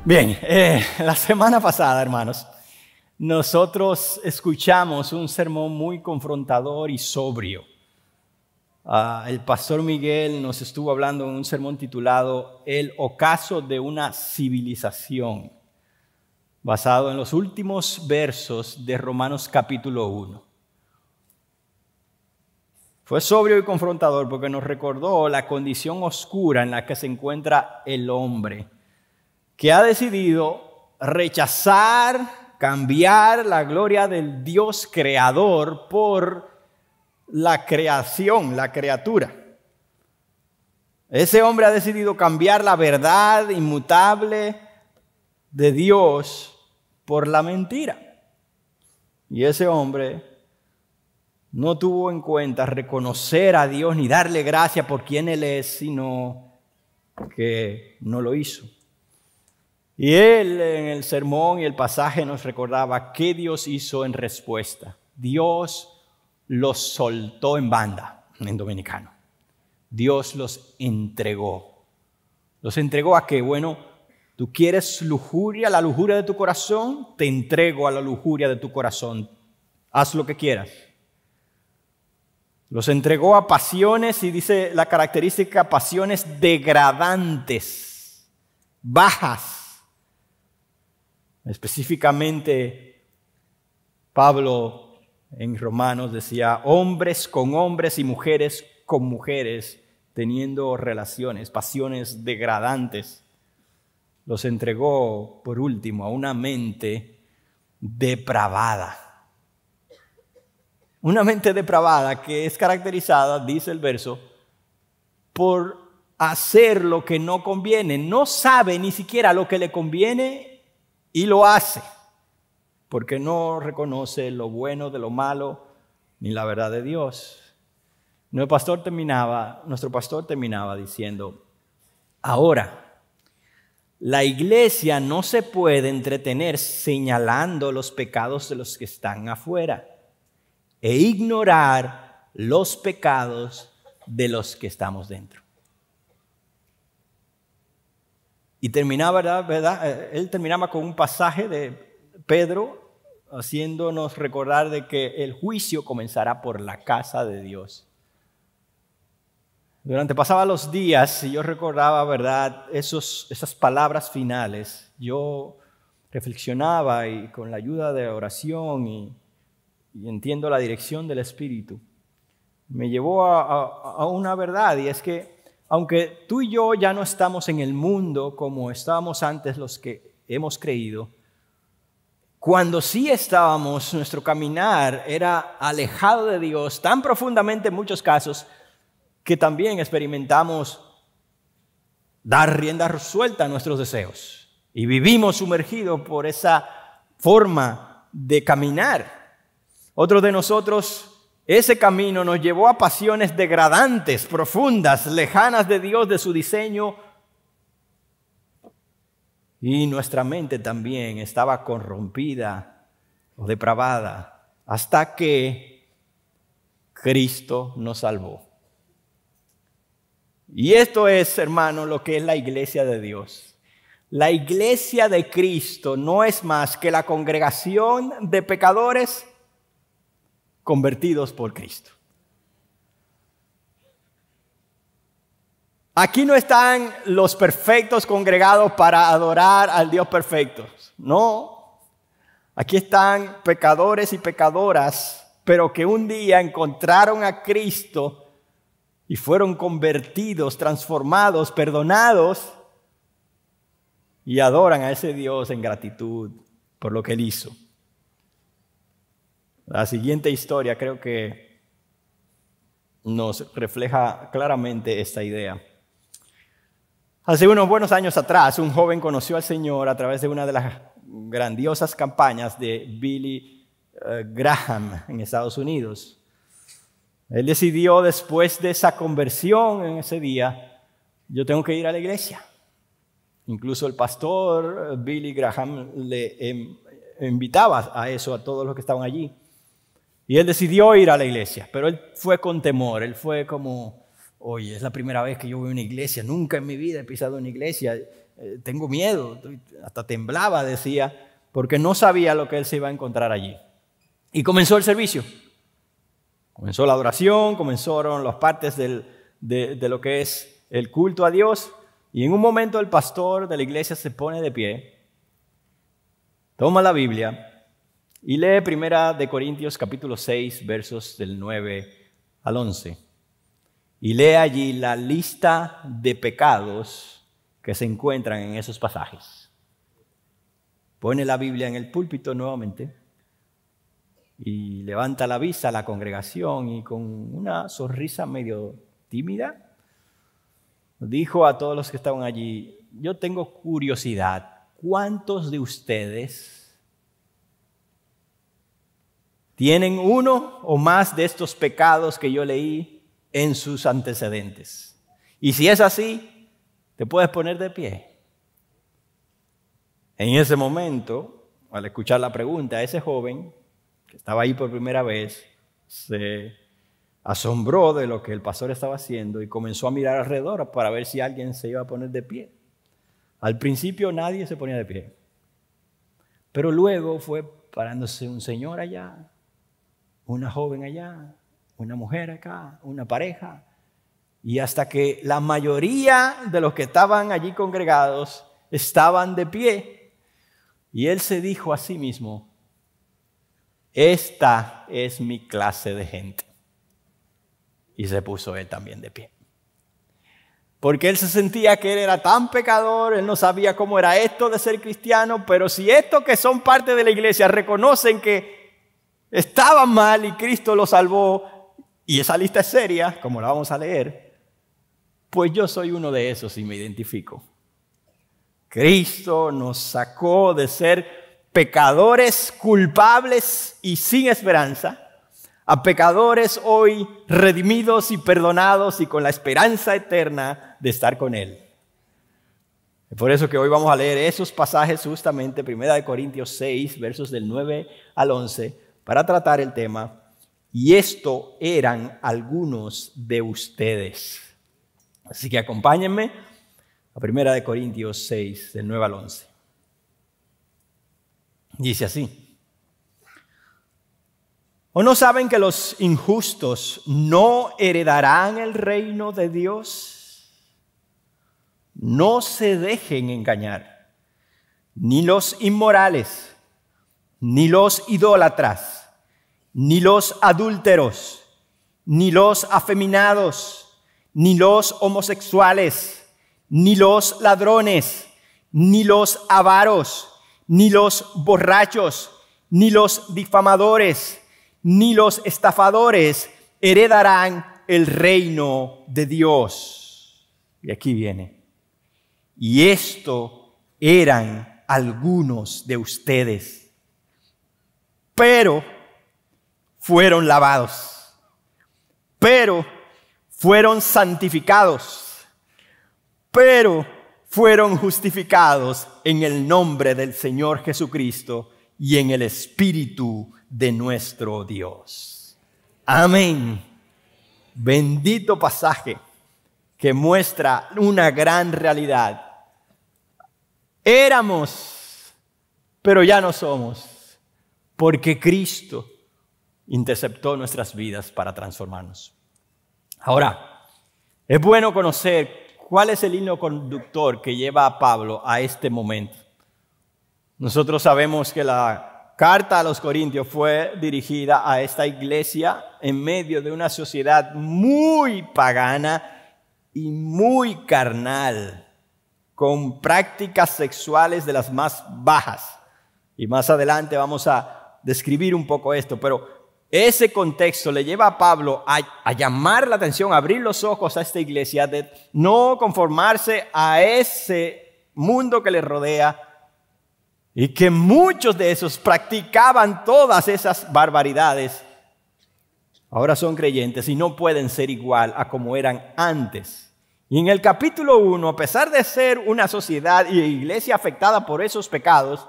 Bien, la semana pasada, hermanos, nosotros escuchamos un sermón muy confrontador y sobrio. El pastor Miguel nos estuvo hablando en un sermón titulado El ocaso de una civilización, basado en los últimos versos de Romanos capítulo 1. Fue sobrio y confrontador porque nos recordó la condición oscura en la que se encuentra el hombre, que ha decidido rechazar, cambiar la gloria del Dios creador por la creación, la criatura. Ese hombre ha decidido cambiar la verdad inmutable de Dios por la mentira. Y ese hombre no tuvo en cuenta reconocer a Dios ni darle gracia por quien Él es, sino que no lo hizo. Y él en el sermón y el pasaje nos recordaba qué Dios hizo en respuesta. Dios los soltó en banda, en dominicano. Dios los entregó. ¿Los entregó a qué? Bueno, tú quieres lujuria, la lujuria de tu corazón, te entrego a la lujuria de tu corazón. Haz lo que quieras. Los entregó a pasiones, y dice la característica, pasiones degradantes, bajas. Específicamente, Pablo en Romanos decía, hombres con hombres y mujeres con mujeres, teniendo relaciones, pasiones degradantes. Los entregó, por último, a una mente depravada. Una mente depravada que es caracterizada, dice el verso, por hacer lo que no conviene. No sabe ni siquiera lo que le conviene y lo hace, porque no reconoce lo bueno de lo malo, ni la verdad de Dios. Nuestro pastor terminaba diciendo, ahora, la iglesia no se puede entretener señalando los pecados de los que están afuera e ignorar los pecados de los que estamos dentro. Y terminaba, ¿verdad? Él terminaba con un pasaje de Pedro haciéndonos recordar de que el juicio comenzará por la casa de Dios. Pasaban los días y yo recordaba, ¿verdad?, esas palabras finales. Yo reflexionaba y con la ayuda de oración y entiendo la dirección del Espíritu, me llevó a una verdad, y es que aunque tú y yo ya no estamos en el mundo como estábamos antes los que hemos creído, cuando sí estábamos, nuestro caminar era alejado de Dios tan profundamente en muchos casos que también experimentamos dar rienda suelta a nuestros deseos y vivimos sumergidos por esa forma de caminar. Otros de nosotros, ese camino nos llevó a pasiones degradantes, profundas, lejanas de Dios, de su diseño. Y nuestra mente también estaba corrompida o depravada hasta que Cristo nos salvó. Y esto es, hermano, lo que es la iglesia de Dios. La iglesia de Cristo no es más que la congregación de pecadores convertidos por Cristo. Aquí no están los perfectos congregados para adorar al Dios perfecto. No. Aquí están pecadores y pecadoras, pero que un día encontraron a Cristo y fueron convertidos, transformados, perdonados, y adoran a ese Dios en gratitud por lo que Él hizo. La siguiente historia creo que nos refleja claramente esta idea. Hace unos buenos años atrás, un joven conoció al Señor a través de una de las grandiosas campañas de Billy Graham en Estados Unidos. Él decidió, después de esa conversión en ese día, yo tengo que ir a la iglesia. Incluso el pastor Billy Graham le invitaba a eso a todos los que estaban allí. Y él decidió ir a la iglesia, pero él fue con temor. Él fue como, oye, es la primera vez que yo voy a una iglesia, nunca en mi vida he pisado una iglesia. tengo miedo, hasta temblaba, decía, porque no sabía lo que él se iba a encontrar allí. Y comenzó el servicio. Comenzó la adoración, comenzaron las partes de lo que es el culto a Dios. Y en un momento el pastor de la iglesia se pone de pie, toma la Biblia y lee 1 Corintios capítulo 6, versos del 9 al 11. Y lee allí la lista de pecados que se encuentran en esos pasajes. Pone la Biblia en el púlpito nuevamente y levanta la vista a la congregación y con una sonrisa medio tímida dijo a todos los que estaban allí: yo tengo curiosidad, ¿cuántos de ustedes tienen uno o más de estos pecados que yo leí en sus antecedentes? Y si es así, te puedes poner de pie. En ese momento, al escuchar la pregunta, ese joven que estaba ahí por primera vez se asombró de lo que el pastor estaba haciendo y comenzó a mirar alrededor para ver si alguien se iba a poner de pie. Al principio nadie se ponía de pie, pero luego fue parándose un señor allá, una joven allá, una mujer acá, una pareja, y hasta que la mayoría de los que estaban allí congregados estaban de pie. Y él se dijo a sí mismo: esta es mi clase de gente. Y se puso él también de pie. Porque él se sentía que él era tan pecador, él no sabía cómo era esto de ser cristiano, pero si estos que son parte de la iglesia reconocen que estaban mal y Cristo los salvó, y esa lista es seria, como la vamos a leer, pues yo soy uno de esos y me identifico. Cristo nos sacó de ser pecadores culpables y sin esperanza a pecadores hoy redimidos y perdonados y con la esperanza eterna de estar con Él. Es por eso que hoy vamos a leer esos pasajes justamente, 1 Corintios 6, versos del 9 al 11, para tratar el tema: y esto eran algunos de ustedes. Así que acompáñenme a 1 Corintios 6, del 9 al 11. Dice así: ¿o no saben que los injustos no heredarán el reino de Dios? No se dejen engañar, ni los inmorales, ni los idólatras, ni los adúlteros, ni los afeminados, ni los homosexuales, ni los ladrones, ni los avaros, ni los borrachos, ni los difamadores, ni los estafadores heredarán el reino de Dios. Y aquí viene: y esto eran algunos de ustedes, pero fueron lavados, pero fueron santificados, pero fueron justificados en el nombre del Señor Jesucristo y en el Espíritu de nuestro Dios. Amén. Bendito pasaje que muestra una gran realidad. Éramos, pero ya no somos, porque Cristo interceptó nuestras vidas para transformarnos. Ahora, es bueno conocer cuál es el hilo conductor que lleva a Pablo a este momento. Nosotros sabemos que la carta a los Corintios fue dirigida a esta iglesia en medio de una sociedad muy pagana y muy carnal, con prácticas sexuales de las más bajas. Y más adelante vamos a describir un poco esto, pero ese contexto le lleva a Pablo a llamar la atención, a abrir los ojos a esta iglesia, de no conformarse a ese mundo que les rodea, y que muchos de esos practicaban todas esas barbaridades. Ahora son creyentes y no pueden ser igual a como eran antes. Y en el capítulo 1, a pesar de ser una sociedad y iglesia afectada por esos pecados,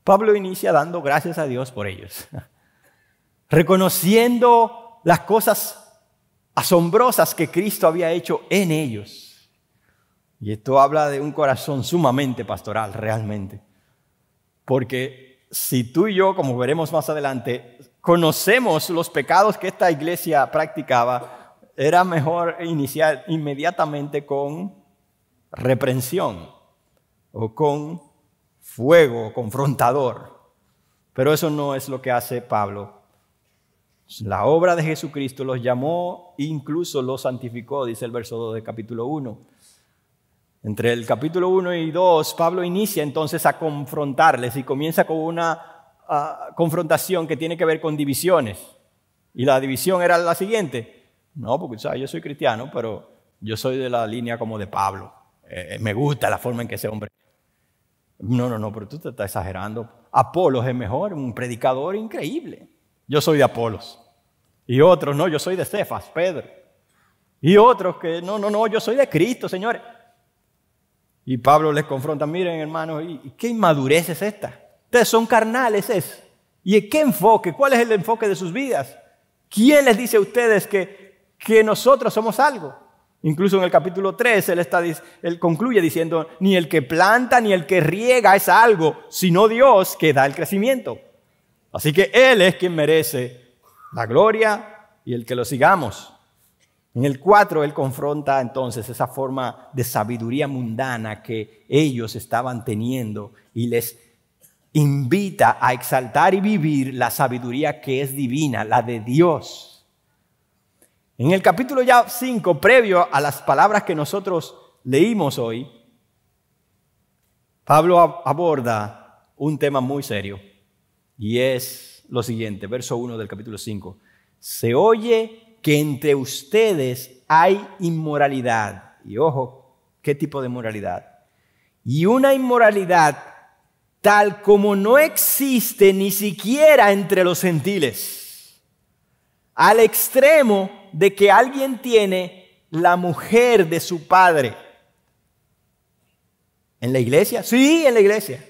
Pablo inicia dando gracias a Dios por ellos, reconociendo las cosas asombrosas que Cristo había hecho en ellos. Y esto habla de un corazón sumamente pastoral, realmente. Porque si tú y yo, como veremos más adelante, conocemos los pecados que esta iglesia practicaba, era mejor iniciar inmediatamente con reprensión o con fuego confrontador. Pero eso no es lo que hace Pablo. La obra de Jesucristo los llamó, incluso los santificó, dice el verso 2 del capítulo 1. Entre el capítulo 1 y 2, Pablo inicia entonces a confrontarles y comienza con una confrontación que tiene que ver con divisiones. Y la división era la siguiente. No, porque yo soy cristiano, pero yo soy de la línea como de Pablo. Me gusta la forma en que ese hombre... No, pero tú te estás exagerando. Apolos es mejor, un predicador increíble. Yo soy de Apolos. Y otros, no, yo soy de Cefas, Pedro. Y otros que, no, yo soy de Cristo, señores. Y Pablo les confronta, miren hermanos, ¿y qué inmadurez es esta? Ustedes son carnales, ¿y qué enfoque? ¿Cuál es el enfoque de sus vidas? ¿Quién les dice a ustedes que nosotros somos algo? Incluso en el capítulo 3 él concluye diciendo, ni el que planta ni el que riega es algo, sino Dios que da el crecimiento. Así que Él es quien merece la gloria y el que lo sigamos. En el 4 él confronta entonces esa forma de sabiduría mundana que ellos estaban teniendo y les invita a exaltar y vivir la sabiduría que es divina, la de Dios. En el capítulo ya 5, previo a las palabras que nosotros leímos hoy, Pablo aborda un tema muy serio y es lo siguiente, verso 1 del capítulo 5. Se oye que entre ustedes hay inmoralidad. Y ojo, ¿qué tipo de inmoralidad? Y una inmoralidad tal como no existe ni siquiera entre los gentiles. Al extremo de que alguien tiene la mujer de su padre. ¿En la iglesia? Sí, en la iglesia.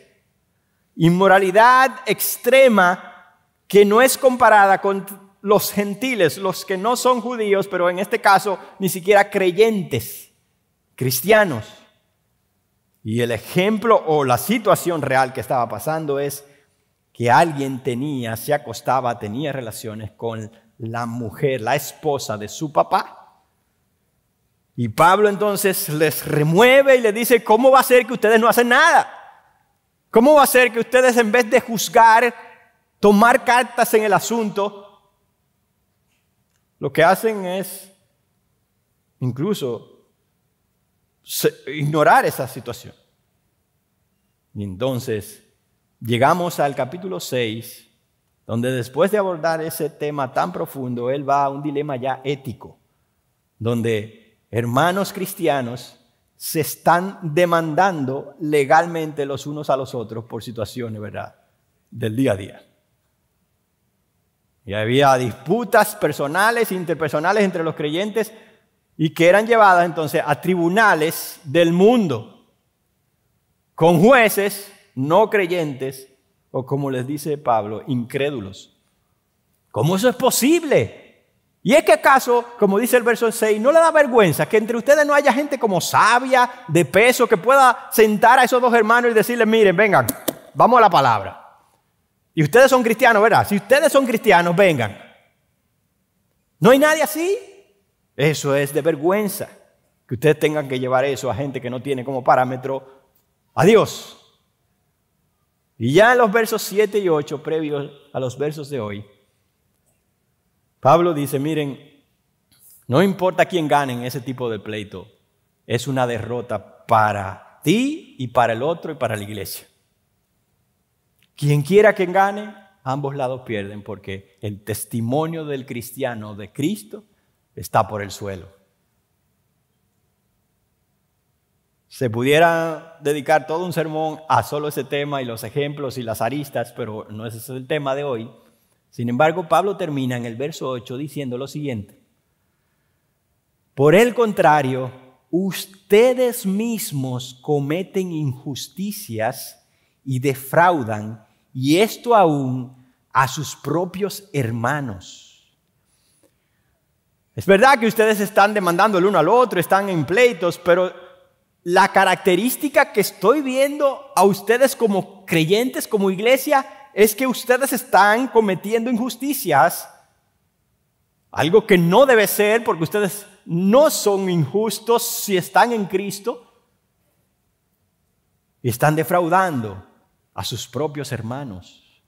Inmoralidad extrema que no es comparada con los gentiles, los que no son judíos, pero en este caso ni siquiera creyentes, cristianos. Y el ejemplo o la situación real que estaba pasando es que alguien se acostaba, tenía relaciones con la mujer, la esposa de su papá. Y Pablo entonces les remueve y les dice, ¿cómo va a ser que ustedes no hacen nada? ¿Cómo va a ser que ustedes en vez de juzgar, tomar cartas en el asunto, lo que hacen es incluso ignorar esa situación? Y entonces llegamos al capítulo 6, donde después de abordar ese tema tan profundo, él va a un dilema ya ético, donde hermanos cristianos se están demandando legalmente los unos a los otros por situaciones, ¿verdad?, del día a día. Y había disputas personales, interpersonales entre los creyentes y que eran llevadas entonces a tribunales del mundo con jueces no creyentes o, como les dice Pablo, incrédulos. ¿Cómo eso es posible? ¿Y es que acaso, como dice el verso 6, no le da vergüenza que entre ustedes no haya gente como sabia, de peso, que pueda sentar a esos dos hermanos y decirles, miren, vengan, vamos a la palabra? Y ustedes son cristianos, ¿verdad? Si ustedes son cristianos, vengan. ¿No hay nadie así? Eso es de vergüenza, que ustedes tengan que llevar eso a gente que no tiene como parámetro a Dios. Y ya en los versos 7 y 8, previos a los versos de hoy, Pablo dice, miren, no importa quién gane en ese tipo de pleito, es una derrota para ti y para el otro y para la iglesia. Quien quiera que gane, ambos lados pierden porque el testimonio del cristiano de Cristo está por el suelo. Se pudiera dedicar todo un sermón a solo ese tema y los ejemplos y las aristas, pero no ese es el tema de hoy. Sin embargo, Pablo termina en el verso 8 diciendo lo siguiente. Por el contrario, ustedes mismos cometen injusticias y defraudan, y esto aún a sus propios hermanos. Es verdad que ustedes están demandando el uno al otro, están en pleitos, pero la característica que estoy viendo a ustedes como creyentes, como iglesia, es que ustedes están cometiendo injusticias. Algo que no debe ser, porque ustedes no son injustos si están en Cristo. Y están defraudando a sus propios hermanos.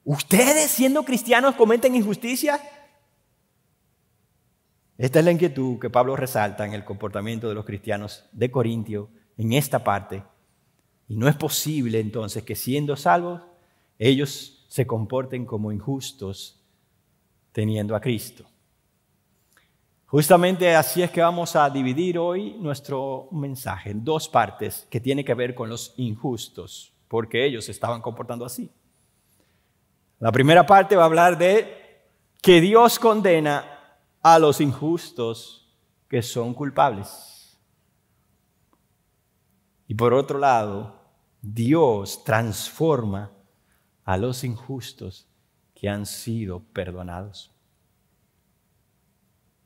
¿Ustedes, siendo cristianos, cometen injusticia? Esta es la inquietud que Pablo resalta en el comportamiento de los cristianos de Corintio en esta parte. Y no es posible entonces que, siendo salvos, ellos se comporten como injustos teniendo a Cristo. Justamente así es que vamos a dividir hoy nuestro mensaje en dos partes que tienen que ver con los injustos, porque ellos se estaban comportando así. La primera parte va a hablar de que Dios condena a los injustos que son culpables. Y por otro lado, Dios transforma a los injustos que han sido perdonados.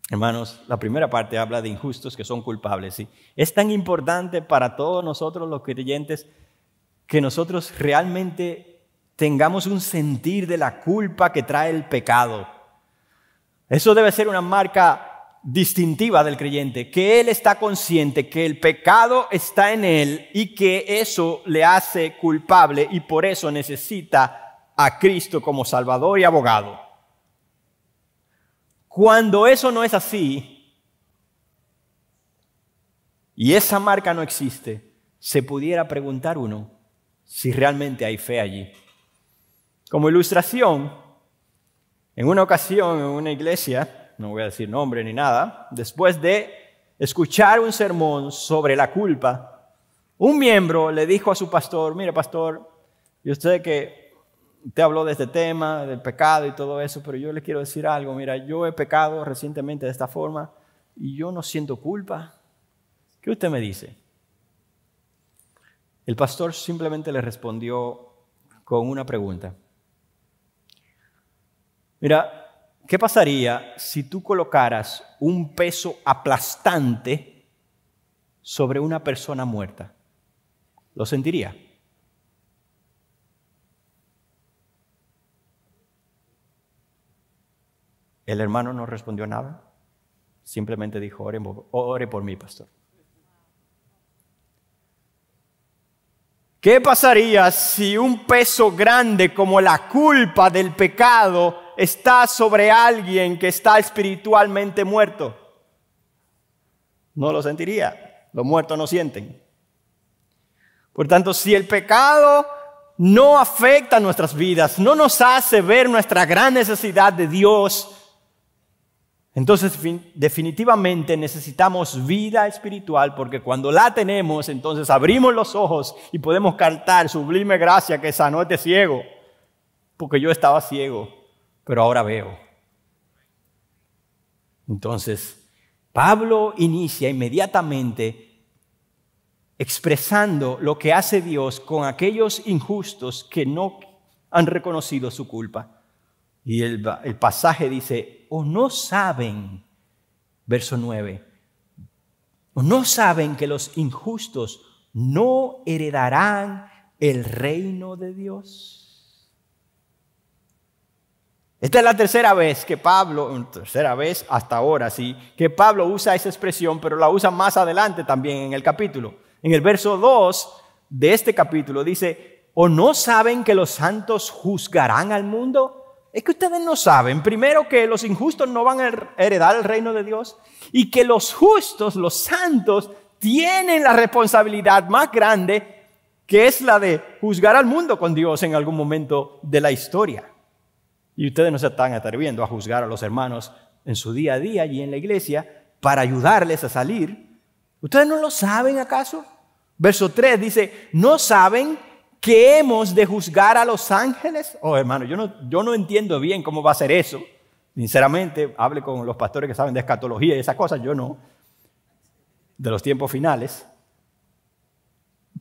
Hermanos, la primera parte habla de injustos que son culpables. ¿Sí? Es tan importante para todos nosotros los creyentes que nosotros realmente tengamos un sentir de la culpa que trae el pecado. Eso debe ser una marca distintiva del creyente, que él está consciente que el pecado está en él y que eso le hace culpable y por eso necesita a Cristo como Salvador y abogado. Cuando eso no es así y esa marca no existe, se pudiera preguntar uno si realmente hay fe allí. Como ilustración, en una ocasión en una iglesia, no voy a decir nombre ni nada, después de escuchar un sermón sobre la culpa, un miembro le dijo a su pastor: mire, pastor, yo sé que usted habló de este tema, del pecado y todo eso, pero yo le quiero decir algo. Mira, yo he pecado recientemente de esta forma y yo no siento culpa. ¿Qué usted me dice? El pastor simplemente le respondió con una pregunta. Mira, ¿qué pasaría si tú colocaras un peso aplastante sobre una persona muerta? ¿Lo sentiría? El hermano no respondió nada, simplemente dijo: ore por mí, pastor. ¿Qué pasaría si un peso grande como la culpa del pecado está sobre alguien que está espiritualmente muerto? No lo sentiría, los muertos no sienten. Por tanto, si el pecado no afecta nuestras vidas, no nos hace ver nuestra gran necesidad de Dios, entonces definitivamente necesitamos vida espiritual, porque cuando la tenemos, entonces abrimos los ojos y podemos cantar: sublime gracia que sanó este ciego, porque yo estaba ciego, pero ahora veo. Entonces, Pablo inicia inmediatamente expresando lo que hace Dios con aquellos injustos que no han reconocido su culpa. Y el pasaje dice: ¿o no saben, verso 9, o no saben que los injustos no heredarán el reino de Dios? Esta es la tercera vez que Pablo, tercera vez hasta ahora, sí, que Pablo usa esa expresión, pero la usa más adelante también en el capítulo. En el verso 2 de este capítulo dice: ¿o no saben que los santos juzgarán al mundo? Es que ustedes no saben, primero, que los injustos no van a heredar el reino de Dios, y que los justos, los santos, tienen la responsabilidad más grande, que es la de juzgar al mundo con Dios en algún momento de la historia. Y ustedes no se están atreviendo a juzgar a los hermanos en su día a día y en la iglesia para ayudarles a salir. ¿Ustedes no lo saben acaso? Verso 3 dice: ¿no saben que hemos de juzgar a los ángeles? Oh, hermano, yo no entiendo bien cómo va a ser eso. Sinceramente, hable con los pastores que saben de escatología y esas cosas, yo no, de los tiempos finales.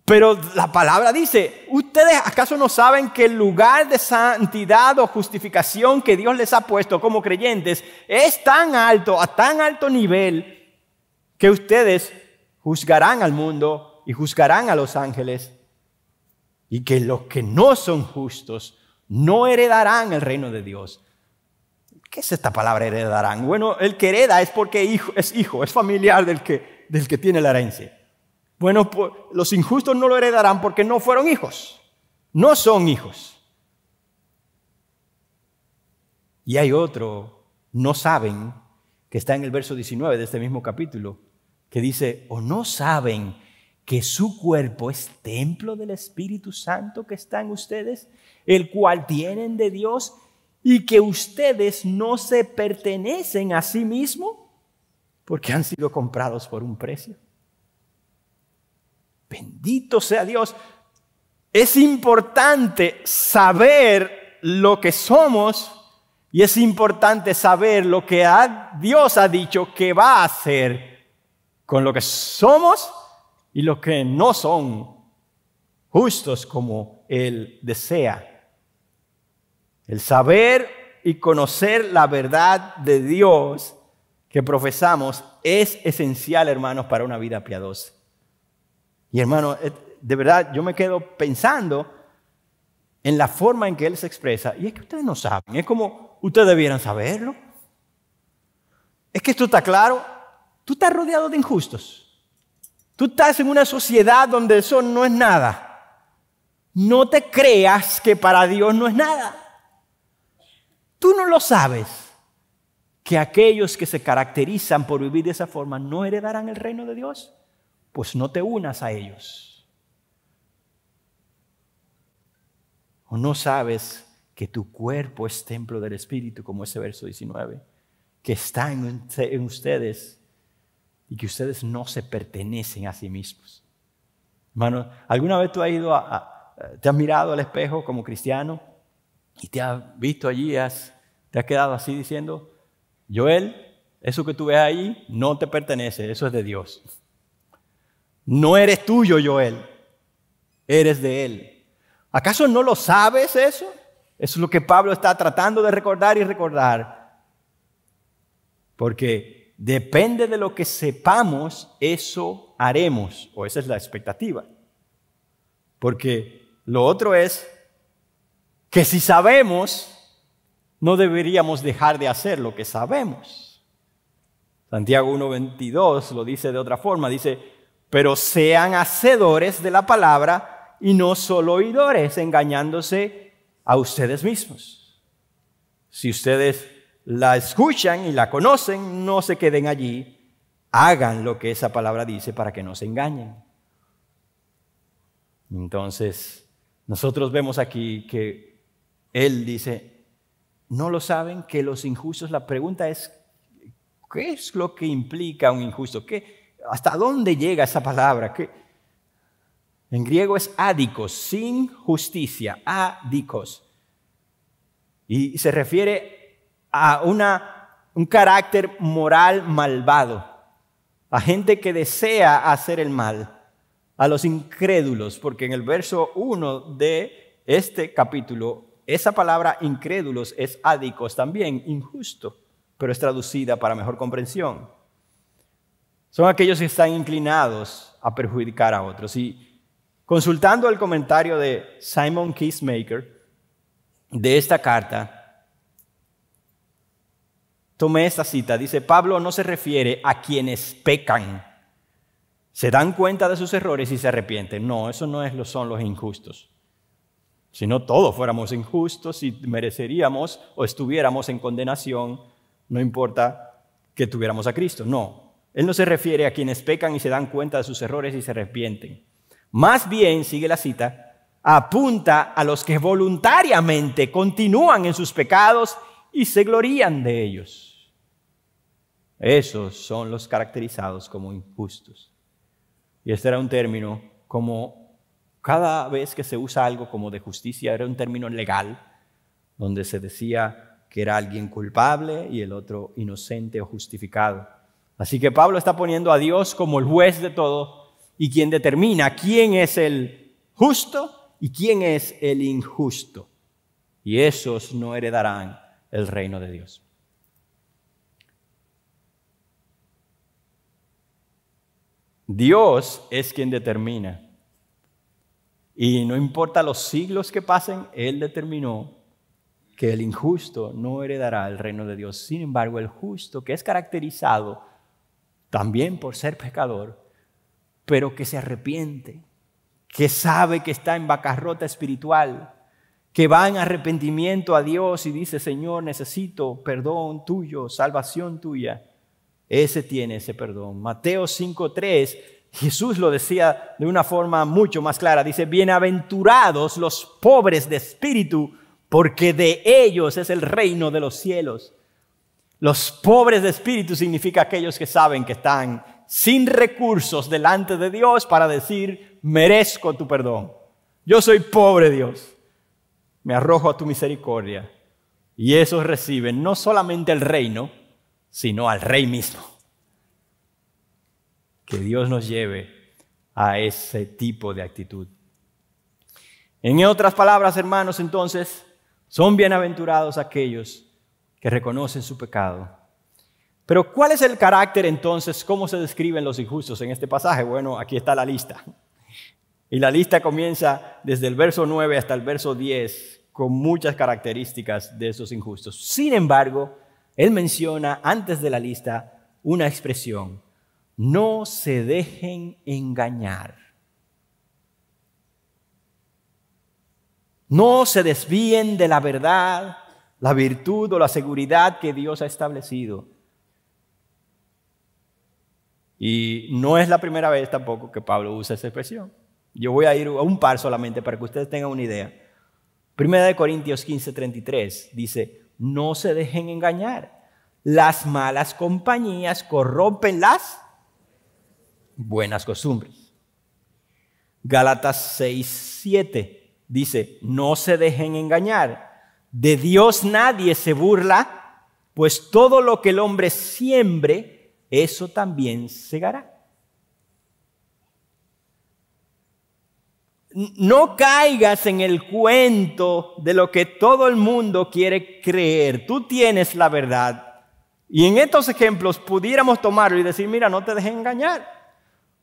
Pero la palabra dice: ¿ustedes acaso no saben que el lugar de santidad o justificación que Dios les ha puesto como creyentes es tan alto, a tan alto nivel, que ustedes juzgarán al mundo y juzgarán a los ángeles, y que los que no son justos no heredarán el reino de Dios. ¿Qué es esta palabra heredarán? Bueno, el que hereda es porque es familiar del que tiene la herencia. Bueno, pues, los injustos no lo heredarán porque no fueron hijos, no son hijos. Y hay otro, no saben, que está en el verso 19 de este mismo capítulo, que dice, ¿o no saben que su cuerpo es templo del Espíritu Santo que está en ustedes, el cual tienen de Dios, y que ustedes no se pertenecen a sí mismos porque han sido comprados por un precio? Bendito sea Dios. Es importante saber lo que somos y es importante saber lo que Dios ha dicho que va a hacer con lo que somos y los que no son justos como Él desea. El saber y conocer la verdad de Dios que profesamos es esencial, hermanos, para una vida piadosa. Y hermano, de verdad, yo me quedo pensando en la forma en que Él se expresa. Y es que ustedes no saben, es como ustedes debieran saberlo. Es que esto está claro. Tú estás rodeado de injustos. Tú estás en una sociedad donde eso no es nada. No te creas que para Dios no es nada. Tú no lo sabes, que aquellos que se caracterizan por vivir de esa forma no heredarán el reino de Dios. Pues no te unas a ellos. ¿O no sabes que tu cuerpo es templo del Espíritu, como ese verso 19, que está en ustedes y que ustedes no se pertenecen a sí mismos? Hermano, ¿alguna vez tú has ido te has mirado al espejo como cristiano y te has visto allí, te has quedado así diciendo, Joel, eso que tú ves ahí no te pertenece, eso es de Dios. No eres tuyo, Joel, eres de Él. ¿Acaso no lo sabes eso? Eso es lo que Pablo está tratando de recordar y recordar. Porque depende de lo que sepamos, eso haremos, o esa es la expectativa. Porque lo otro es que si sabemos, no deberíamos dejar de hacer lo que sabemos. Santiago 1:22 lo dice de otra forma, dice, pero sean hacedores de la palabra y no solo oidores, engañándose a ustedes mismos. Si ustedes la escuchan y la conocen, no se queden allí, hagan lo que esa palabra dice para que no se engañen. Entonces, nosotros vemos aquí que Él dice, ¿no lo saben que los injustos? La pregunta es, ¿qué es lo que implica un injusto? ¿Hasta dónde llega esa palabra? En griego es adikos, sin justicia, adikos. Y se refiere a un carácter moral malvado, a gente que desea hacer el mal, a los incrédulos, porque en el verso 1 de este capítulo, esa palabra incrédulos es adikos también, injusto, pero es traducida para mejor comprensión. Son aquellos que están inclinados a perjudicar a otros. Y consultando el comentario de Simon Kiesmaker de esta carta, tomé esta cita. Dice, Pablo no se refiere a quienes pecan, se dan cuenta de sus errores y se arrepienten. No, eso no son los injustos. Si no todos fuéramos injustos y mereceríamos o estuviéramos en condenación, no importa que tuviéramos a Cristo. No. Él no se refiere a quienes pecan y se dan cuenta de sus errores y se arrepienten. Más bien, sigue la cita, apunta a los que voluntariamente continúan en sus pecados y se glorían de ellos. Esos son los caracterizados como injustos. Y este era un término como cada vez que se usa algo como de justicia, era un término legal, donde se decía que era alguien culpable y el otro inocente o justificado. Así que Pablo está poniendo a Dios como el juez de todo y quien determina quién es el justo y quién es el injusto. Y esos no heredarán el reino de Dios. Dios es quien determina. Y no importa los siglos que pasen, Él determinó que el injusto no heredará el reino de Dios. Sin embargo, el justo, que es caracterizado también por ser pecador, pero que se arrepiente, que sabe que está en bancarrota espiritual, que va en arrepentimiento a Dios y dice: Señor, necesito perdón tuyo, salvación tuya. Ese tiene ese perdón. Mateo 5:3, Jesús lo decía de una forma mucho más clara. Dice: bienaventurados los pobres de espíritu, porque de ellos es el reino de los cielos. Los pobres de espíritu significa aquellos que saben que están sin recursos delante de Dios para decir: merezco tu perdón. Yo soy pobre, Dios. Me arrojo a tu misericordia. Y esos reciben no solamente el reino, sino al Rey mismo. Que Dios nos lleve a ese tipo de actitud. En otras palabras, hermanos, entonces, son bienaventurados aquellos que reconocen su pecado. Pero ¿cuál es el carácter entonces? ¿Cómo se describen los injustos en este pasaje? Bueno, aquí está la lista. Y la lista comienza desde el verso 9 hasta el verso 10 con muchas características de esos injustos. Sin embargo, él menciona antes de la lista una expresión: no se dejen engañar. No se desvíen de la verdad, la virtud o la seguridad que Dios ha establecido. Y no es la primera vez tampoco que Pablo usa esa expresión. Yo voy a ir a un par solamente para que ustedes tengan una idea. 1 Corintios 15:33 dice: no se dejen engañar. Las malas compañías corrompen las buenas costumbres. Gálatas 6:7 dice: no se dejen engañar. De Dios nadie se burla, pues todo lo que el hombre siembre, eso también segará. No caigas en el cuento de lo que todo el mundo quiere creer. Tú tienes la verdad. Y en estos ejemplos pudiéramos tomarlo y decir: mira, no te dejes engañar.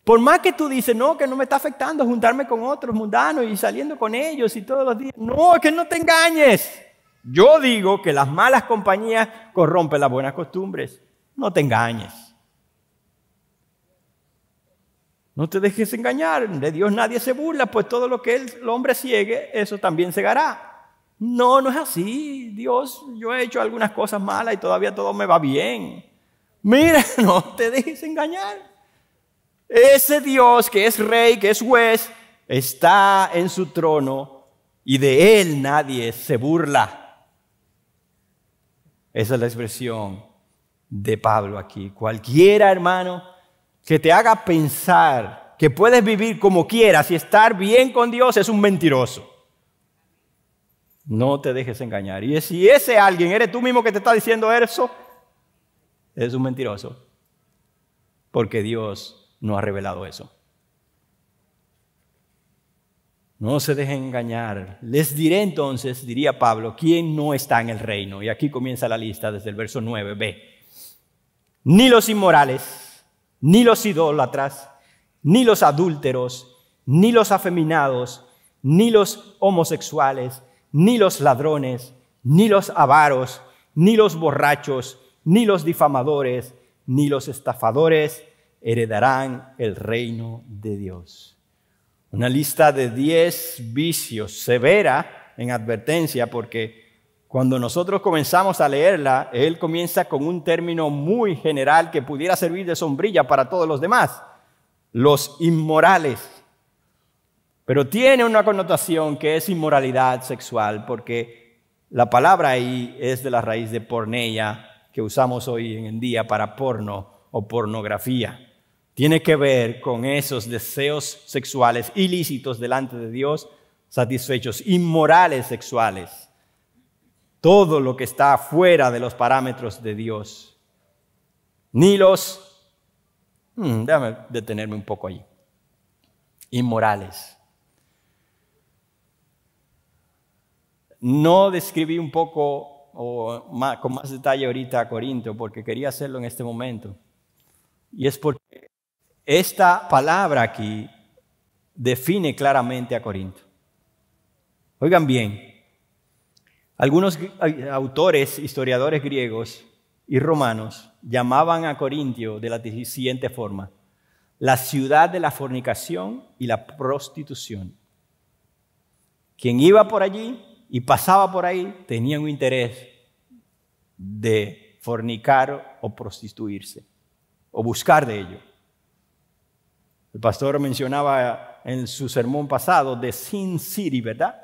Por más que tú dices: no, que no me está afectando juntarme con otros mundanos y saliendo con ellos y todos los días. No, que no te engañes. Yo digo que las malas compañías corrompen las buenas costumbres. No te engañes. No te dejes engañar. De Dios nadie se burla, pues todo lo que el hombre ciegue, eso también segará. No, no es así. Dios, yo he hecho algunas cosas malas y todavía todo me va bien. Mira, no te dejes engañar. Ese Dios que es rey, que es juez, está en su trono y de él nadie se burla. Esa es la expresión de Pablo aquí. Cualquiera, hermano, que te haga pensar que puedes vivir como quieras y estar bien con Dios es un mentiroso. No te dejes engañar. Y si ese alguien eres tú mismo que te está diciendo eso, es un mentiroso. Porque Dios no ha revelado eso. No se dejen engañar. Les diré entonces, diría Pablo, quién no está en el reino. Y aquí comienza la lista desde el verso 9. Ve. Ni los inmorales, ni los idólatras, ni los adúlteros, ni los afeminados, ni los homosexuales, ni los ladrones, ni los avaros, ni los borrachos, ni los difamadores, ni los estafadores heredarán el reino de Dios. Una lista de 10 vicios severa en advertencia, porque cuando nosotros comenzamos a leerla, él comienza con un término muy general que pudiera servir de sombrilla para todos los demás: los inmorales. Pero tiene una connotación que es inmoralidad sexual, porque la palabra ahí es de la raíz de porneia, que usamos hoy en día para porno o pornografía. Tiene que ver con esos deseos sexuales ilícitos delante de Dios, satisfechos, inmorales sexuales. Todo lo que está fuera de los parámetros de Dios. Ni los... déjame detenerme un poco allí. Inmorales. No describí un poco con más detalle ahorita a Corinto porque quería hacerlo en este momento. Y es porque esta palabra aquí define claramente a Corinto. Oigan bien, algunos autores, historiadores griegos y romanos llamaban a Corintio de la siguiente forma: la ciudad de la fornicación y la prostitución. Quien iba por allí y pasaba por ahí tenía un interés de fornicar o prostituirse o buscar de ello. El pastor mencionaba en su sermón pasado de Sin City, ¿verdad?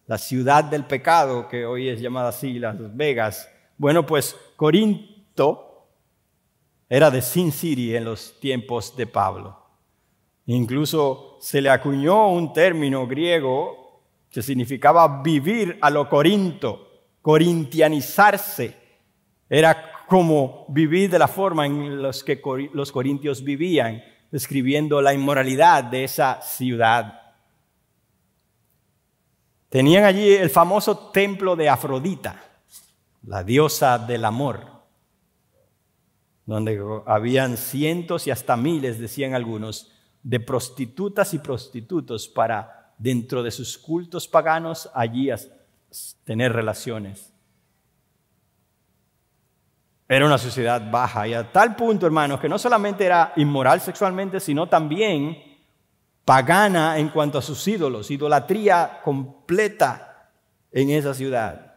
La ciudad del pecado, que hoy es llamada así, Las Vegas. Bueno, pues Corinto era de Sin City en los tiempos de Pablo. Incluso se le acuñó un término griego que significaba vivir a lo corinto, corintianizarse. Era como vivir de la forma en la que los corintios vivían, describiendo la inmoralidad de esa ciudad. Tenían allí el famoso templo de Afrodita, la diosa del amor, donde habían cientos y hasta miles, decían algunos, de prostitutas y prostitutos para, dentro de sus cultos paganos, allí tener relaciones. Era una sociedad baja y a tal punto, hermanos, que no solamente era inmoral sexualmente, sino también pagana en cuanto a sus ídolos, idolatría completa en esa ciudad.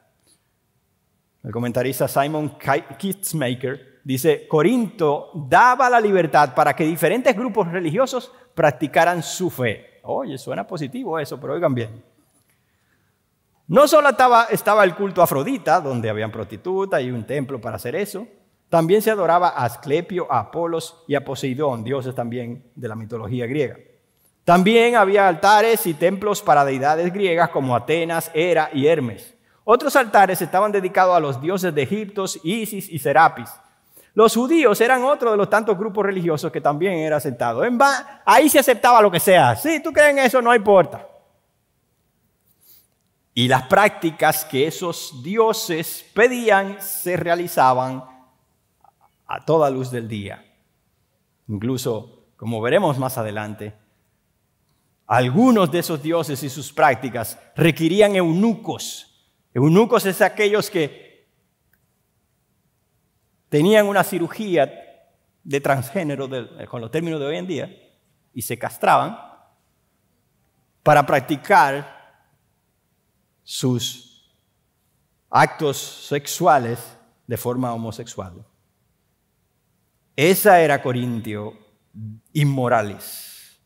El comentarista Simon Kitzmaker dice: Corinto daba la libertad para que diferentes grupos religiosos practicaran su fe. Oye, suena positivo eso, pero oigan bien. No solo estaba el culto a Afrodita, donde habían prostitutas y un templo para hacer eso. También se adoraba a Asclepio, a Apolos y a Poseidón, dioses también de la mitología griega. También había altares y templos para deidades griegas como Atenas, Hera y Hermes. Otros altares estaban dedicados a los dioses de Egipto, Isis y Serapis. Los judíos eran otro de los tantos grupos religiosos que también era aceptado. Ahí se aceptaba lo que sea. Si tú crees en eso, no importa. Y las prácticas que esos dioses pedían se realizaban a toda luz del día. Incluso, como veremos más adelante, algunos de esos dioses y sus prácticas requerían eunucos. Eunucos es aquellos que tenían una cirugía de transgénero, con los términos de hoy en día, y se castraban para practicar sus actos sexuales de forma homosexual. Esa era Corintio, inmorales.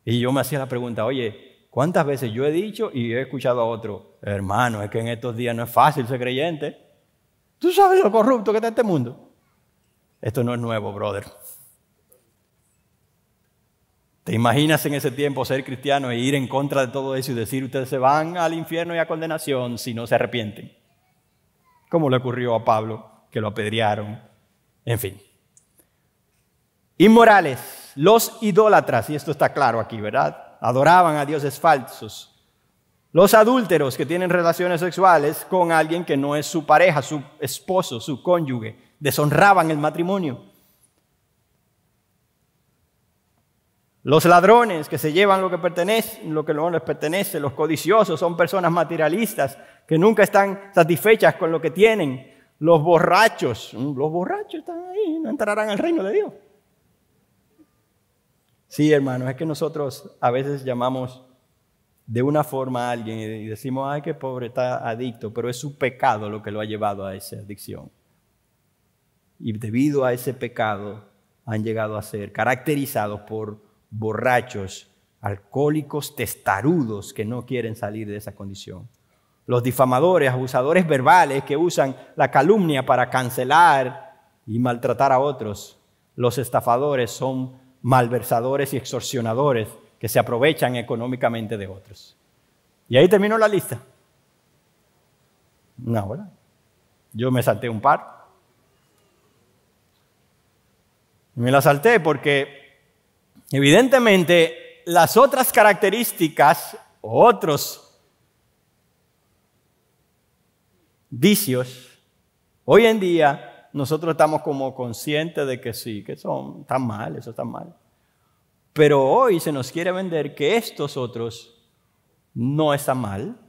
Y yo me hacía la pregunta: oye, ¿cuántas veces yo he dicho y he escuchado a otro? Hermano, es que en estos días no es fácil ser creyente. ¿Tú sabes lo corrupto que está este mundo? Esto no es nuevo, brother. ¿Te imaginas en ese tiempo ser cristiano e ir en contra de todo eso y decir: ustedes se van al infierno y a condenación si no se arrepienten? Como le ocurrió a Pablo, que lo apedrearon. En fin. Inmorales, los idólatras, y esto está claro aquí, ¿verdad? Adoraban a dioses falsos. Los adúlteros, que tienen relaciones sexuales con alguien que no es su pareja, su esposo, su cónyuge. Deshonraban el matrimonio. Los ladrones, que se llevan lo que no les pertenece. Los codiciosos son personas materialistas que nunca están satisfechas con lo que tienen. Los borrachos están ahí, no entrarán al reino de Dios. Sí, hermanos, es que nosotros a veces llamamos de una forma a alguien y decimos: ay, qué pobre, está adicto, pero es su pecado lo que lo ha llevado a esa adicción. Y debido a ese pecado han llegado a ser caracterizados por borrachos, alcohólicos, testarudos que no quieren salir de esa condición. Los difamadores, abusadores verbales que usan la calumnia para cancelar y maltratar a otros. Los estafadores son malversadores y extorsionadores que se aprovechan económicamente de otros. Y ahí terminó la lista. No, ¿verdad? Yo me salté un par. Me la salté porque evidentemente las otras características, otros vicios, hoy en día nosotros estamos como conscientes de que sí, que están mal, eso está mal. Pero hoy se nos quiere vender que estos otros no están mal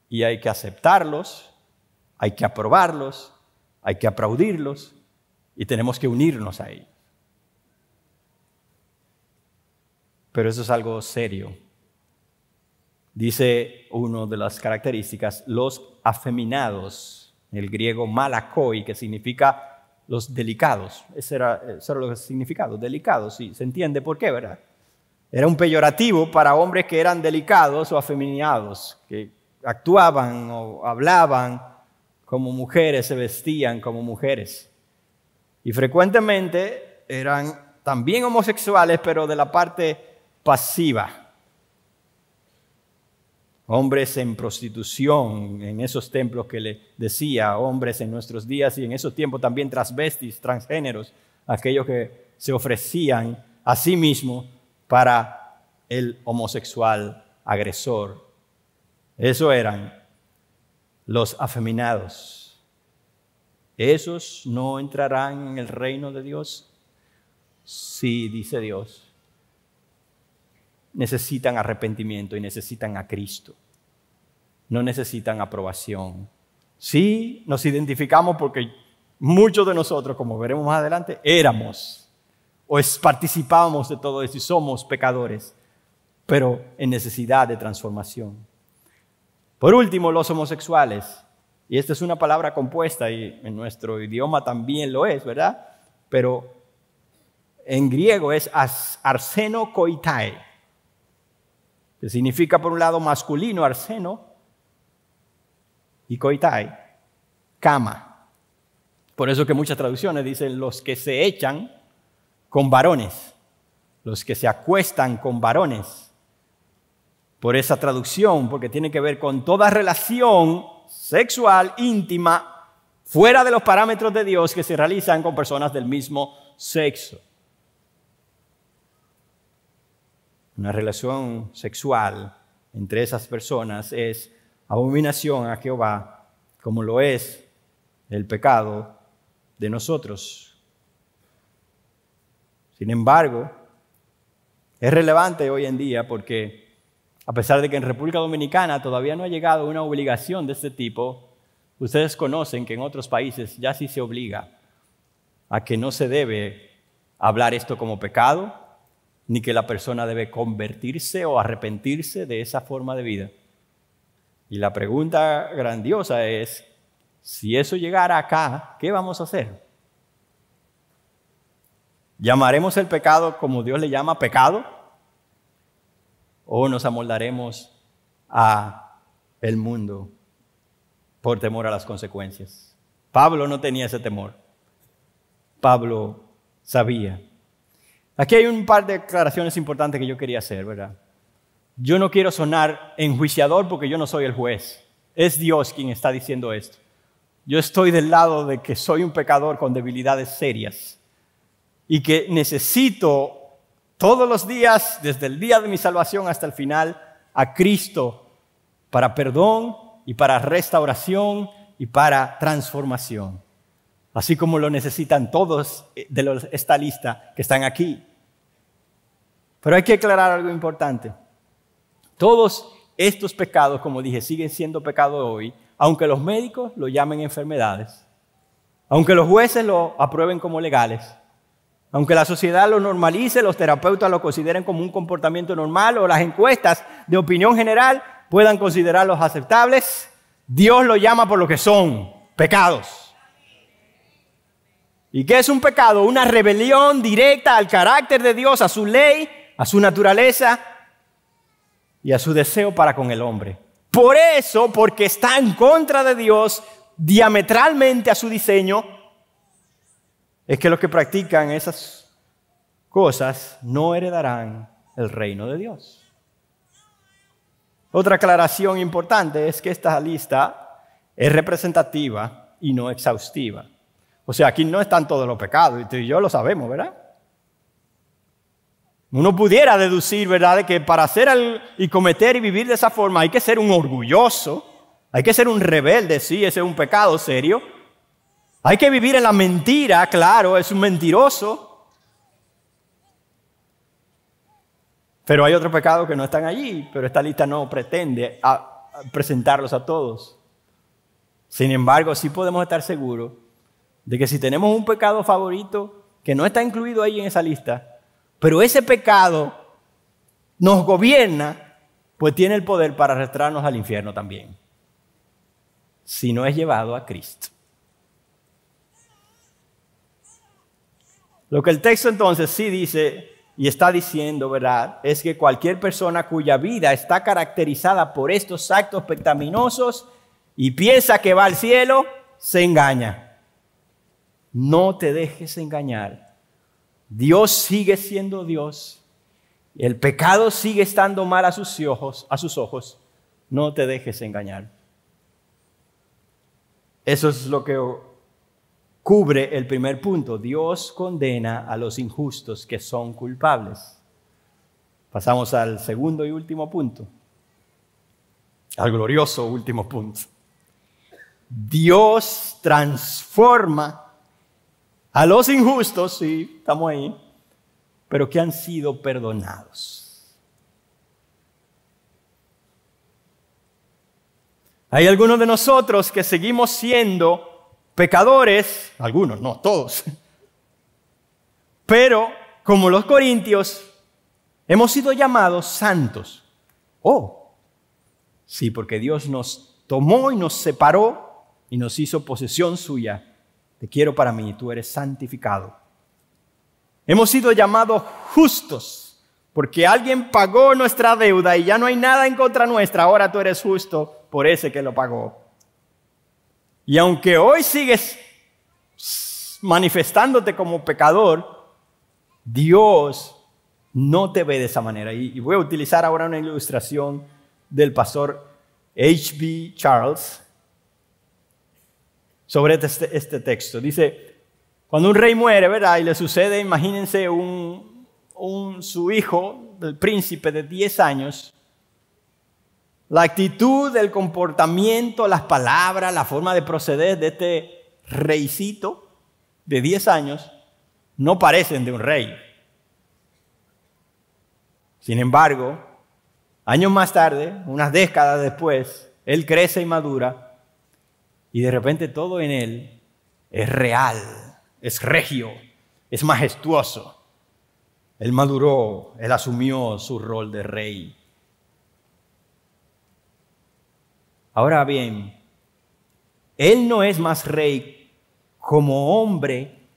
y hay que aceptarlos, hay que aprobarlos, hay que aplaudirlos y tenemos que unirnos a ellos. Pero eso es algo serio. Dice una de las características, los afeminados, el griego malakoi, que significa los delicados. Eso era lo que significaba, delicados, sí, se entiende por qué, ¿verdad? Era un peyorativo para hombres que eran delicados o afeminados, que actuaban o hablaban como mujeres, se vestían como mujeres. Y frecuentemente eran también homosexuales, pero de la parte pasiva. Hombres en prostitución, en esos templos que le decía, hombres en nuestros días y en esos tiempos también transvestis, transgéneros, aquellos que se ofrecían a sí mismos para el homosexual agresor. Eso eran los afeminados. ¿Esos no entrarán en el reino de Dios? Sí, dice Dios. Necesitan arrepentimiento y necesitan a Cristo. No necesitan aprobación. Sí, nos identificamos porque muchos de nosotros, como veremos más adelante, éramos o participábamos de todo esto y somos pecadores, pero en necesidad de transformación. Por último, los homosexuales. Y esta es una palabra compuesta y en nuestro idioma también lo es, ¿verdad? Pero en griego es arseno koitai, que significa por un lado masculino, arseno, y koitai, cama. Por eso que muchas traducciones dicen los que se echan con varones, los que se acuestan con varones. Por esa traducción, porque tiene que ver con toda relación sexual, íntima, fuera de los parámetros de Dios que se realizan con personas del mismo sexo. Una relación sexual entre esas personas es abominación a Jehová, como lo es el pecado de nosotros. Sin embargo, es relevante hoy en día porque a pesar de que en República Dominicana todavía no ha llegado una obligación de este tipo, ustedes conocen que en otros países ya sí se obliga a que no se debe hablar esto como pecado, ni que la persona debe convertirse o arrepentirse de esa forma de vida. Y la pregunta grandiosa es, si eso llegara acá, ¿qué vamos a hacer? ¿Llamaremos el pecado como Dios le llama pecado? ¿O nos amoldaremos a el mundo por temor a las consecuencias? Pablo no tenía ese temor. Pablo sabía. Aquí hay un par de declaraciones importantes que yo quería hacer, ¿verdad? Yo no quiero sonar enjuiciador porque yo no soy el juez. Es Dios quien está diciendo esto. Yo estoy del lado de que soy un pecador con debilidades serias y que necesito todos los días, desde el día de mi salvación hasta el final, a Cristo para perdón y para restauración y para transformación. Así como lo necesitan todos de esta lista que están aquí. Pero hay que aclarar algo importante. Todos estos pecados, como dije, siguen siendo pecados hoy, aunque los médicos lo llamen enfermedades, aunque los jueces lo aprueben como legales, aunque la sociedad lo normalice, los terapeutas lo consideren como un comportamiento normal o las encuestas de opinión general puedan considerarlos aceptables, Dios lo llama por lo que son, pecados. ¿Y qué es un pecado? Una rebelión directa al carácter de Dios, a su ley, a su naturaleza y a su deseo para con el hombre. Por eso, porque está en contra de Dios, diametralmente a su diseño, es que los que practican esas cosas no heredarán el reino de Dios. Otra aclaración importante es que esta lista es representativa y no exhaustiva. O sea, aquí no están todos los pecados, y tú y yo lo sabemos, ¿verdad? Uno pudiera deducir, ¿verdad?, de que para hacer y cometer y vivir de esa forma hay que ser un orgulloso, hay que ser un rebelde, sí, ese es un pecado serio. Hay que vivir en la mentira, claro, es un mentiroso. Pero hay otros pecados que no están allí, pero esta lista no pretende presentarlos a todos. Sin embargo, sí podemos estar seguros de que si tenemos un pecado favorito que no está incluido ahí en esa lista, pero ese pecado nos gobierna, pues tiene el poder para arrastrarnos al infierno también, si no es llevado a Cristo. Lo que el texto entonces sí dice y está diciendo, ¿verdad?, es que cualquier persona cuya vida está caracterizada por estos actos pecaminosos y piensa que va al cielo, se engaña. No te dejes engañar. Dios sigue siendo Dios. El pecado sigue estando mal a sus ojos. No te dejes engañar. Eso es lo que cubre el primer punto. Dios condena a los injustos que son culpables. Pasamos al segundo y último punto. Al glorioso último punto. Dios transforma a los injustos, sí, estamos ahí, pero que han sido perdonados. Hay algunos de nosotros que seguimos siendo pecadores, algunos, no todos, pero como los corintios, hemos sido llamados santos. Oh, sí, porque Dios nos tomó y nos separó y nos hizo posesión suya. Te quiero para mí, tú eres santificado. Hemos sido llamados justos, porque alguien pagó nuestra deuda y ya no hay nada en contra nuestra. Ahora tú eres justo por ese que lo pagó. Y aunque hoy sigues manifestándote como pecador, Dios no te ve de esa manera. Y voy a utilizar ahora una ilustración del pastor H.B. Charles sobre este texto. Dice, cuando un rey muere, ¿verdad?, y le sucede, imagínense su hijo, el príncipe de 10 años, la actitud, el comportamiento, las palabras, la forma de proceder de este reycito de 10 años no parecen de un rey. Sin embargo, años más tarde, unas décadas después, él crece y madura. Y de repente todo en él es real, es regio, es majestuoso. Él maduró, él asumió su rol de rey. Ahora bien, él no es más rey como hombre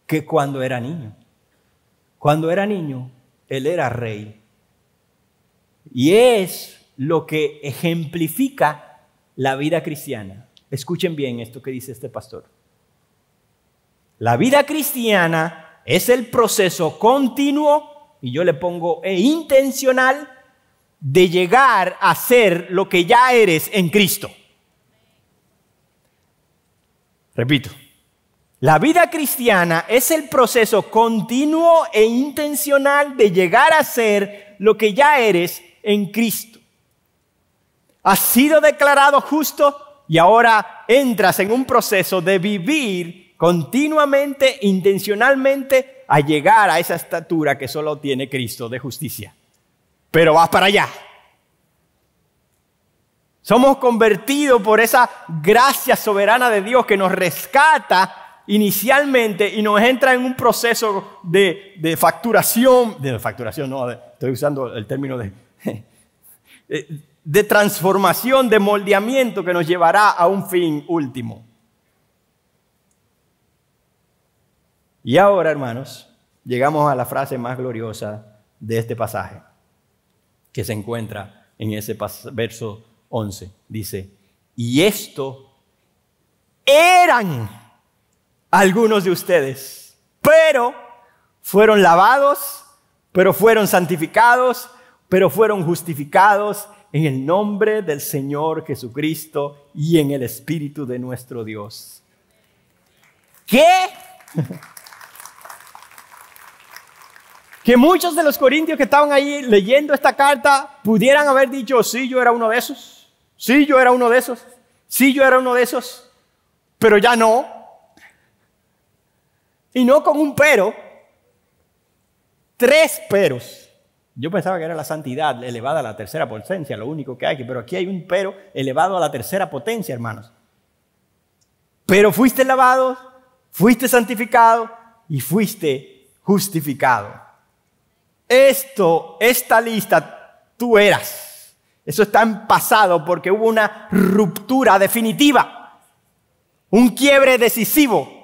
que cuando era niño. Cuando era niño, él era rey. Y es lo que ejemplifica la vida cristiana. Escuchen bien esto que dice este pastor. La vida cristiana es el proceso continuo, y yo le pongo intencional, de llegar a ser lo que ya eres en Cristo. Repito. La vida cristiana es el proceso continuo e intencional de llegar a ser lo que ya eres en Cristo. Has sido declarado justo y ahora entras en un proceso de vivir continuamente, intencionalmente, a llegar a esa estatura que solo tiene Cristo de justicia. Pero vas para allá. Somos convertidos por esa gracia soberana de Dios que nos rescata inicialmente y nos entra en un proceso de facturación, estoy usando el término de transformación, de moldeamiento que nos llevará a un fin último. Y ahora, hermanos, llegamos a la frase más gloriosa de este pasaje, que se encuentra en ese verso 11. Dice, y esto eran algunos de ustedes, pero fueron lavados, pero fueron santificados, pero fueron justificados en el nombre del Señor Jesucristo y en el Espíritu de nuestro Dios. ¿Qué? Que muchos de los corintios que estaban ahí leyendo esta carta pudieran haber dicho, sí, yo era uno de esos, sí, yo era uno de esos, sí, yo era uno de esos, pero ya no. Y no con un pero, 3 peros. Yo pensaba que era la santidad elevada a la tercera potencia, lo único que hay, pero aquí hay un pero elevado a la tercera potencia, hermanos. Pero fuiste lavado, fuiste santificado y fuiste justificado. Esta lista, tú eras. Eso está en pasado porque hubo una ruptura definitiva, un quiebre decisivo.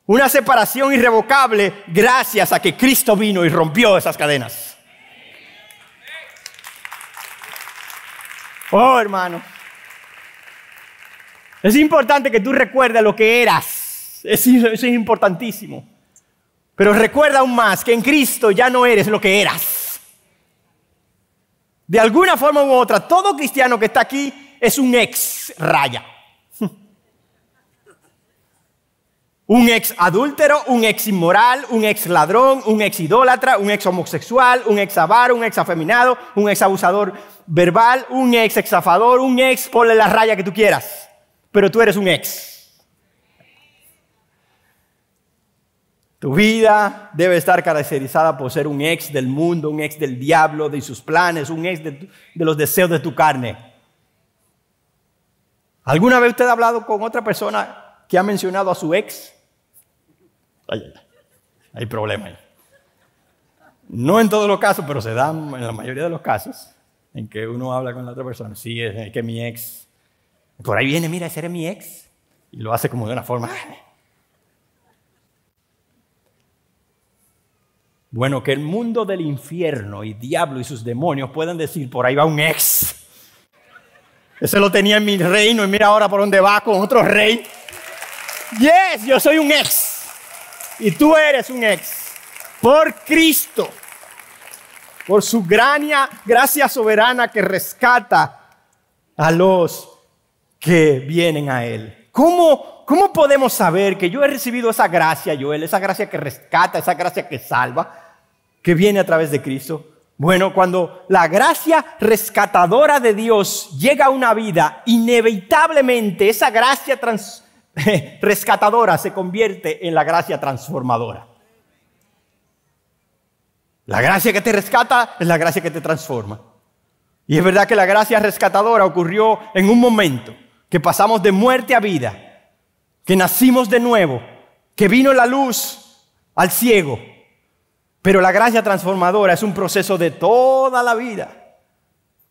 Una separación irrevocable gracias a que Cristo vino y rompió esas cadenas. Oh, hermano. Es importante que tú recuerdes lo que eras. Eso es importantísimo. Pero recuerda aún más que en Cristo ya no eres lo que eras. De alguna forma u otra, todo cristiano que está aquí es un ex raya. Un ex adúltero, un ex inmoral, un ex ladrón, un ex idólatra, un ex homosexual, un ex avaro, un ex afeminado, un ex abusador verbal, un ex estafador, un ex, ponle la raya que tú quieras. Pero tú eres un ex. Tu vida debe estar caracterizada por ser un ex del mundo, un ex del diablo, de sus planes, un ex de los deseos de tu carne. ¿Alguna vez usted ha hablado con otra persona que ha mencionado a su ex? Hay problema ahí. No en todos los casos, pero se dan en la mayoría de los casos en que uno habla con la otra persona. Sí, es que mi ex, por ahí viene, mira, ese era mi ex. Y lo hace como de una forma. Bueno, que el mundo del infierno y diablo y sus demonios puedan decir, por ahí va un ex. Ese lo tenía en mi reino y mira ahora por dónde va con otro rey. Yes, yo soy un ex. Y tú eres un ex. Por Cristo. Por su gracia soberana que rescata a los que vienen a Él. ¿Cómo podemos saber que yo he recibido esa gracia, Joel? Esa gracia que rescata, esa gracia que salva, que viene a través de Cristo. Bueno, cuando la gracia rescatadora de Dios llega a una vida, inevitablemente esa gracia rescatadora se convierte en la gracia transformadora. La gracia que te rescata es la gracia que te transforma. Y es verdad que la gracia rescatadora ocurrió en un momento que pasamos de muerte a vida, que nacimos de nuevo, que vino la luz al ciego. Pero la gracia transformadora es un proceso de toda la vida,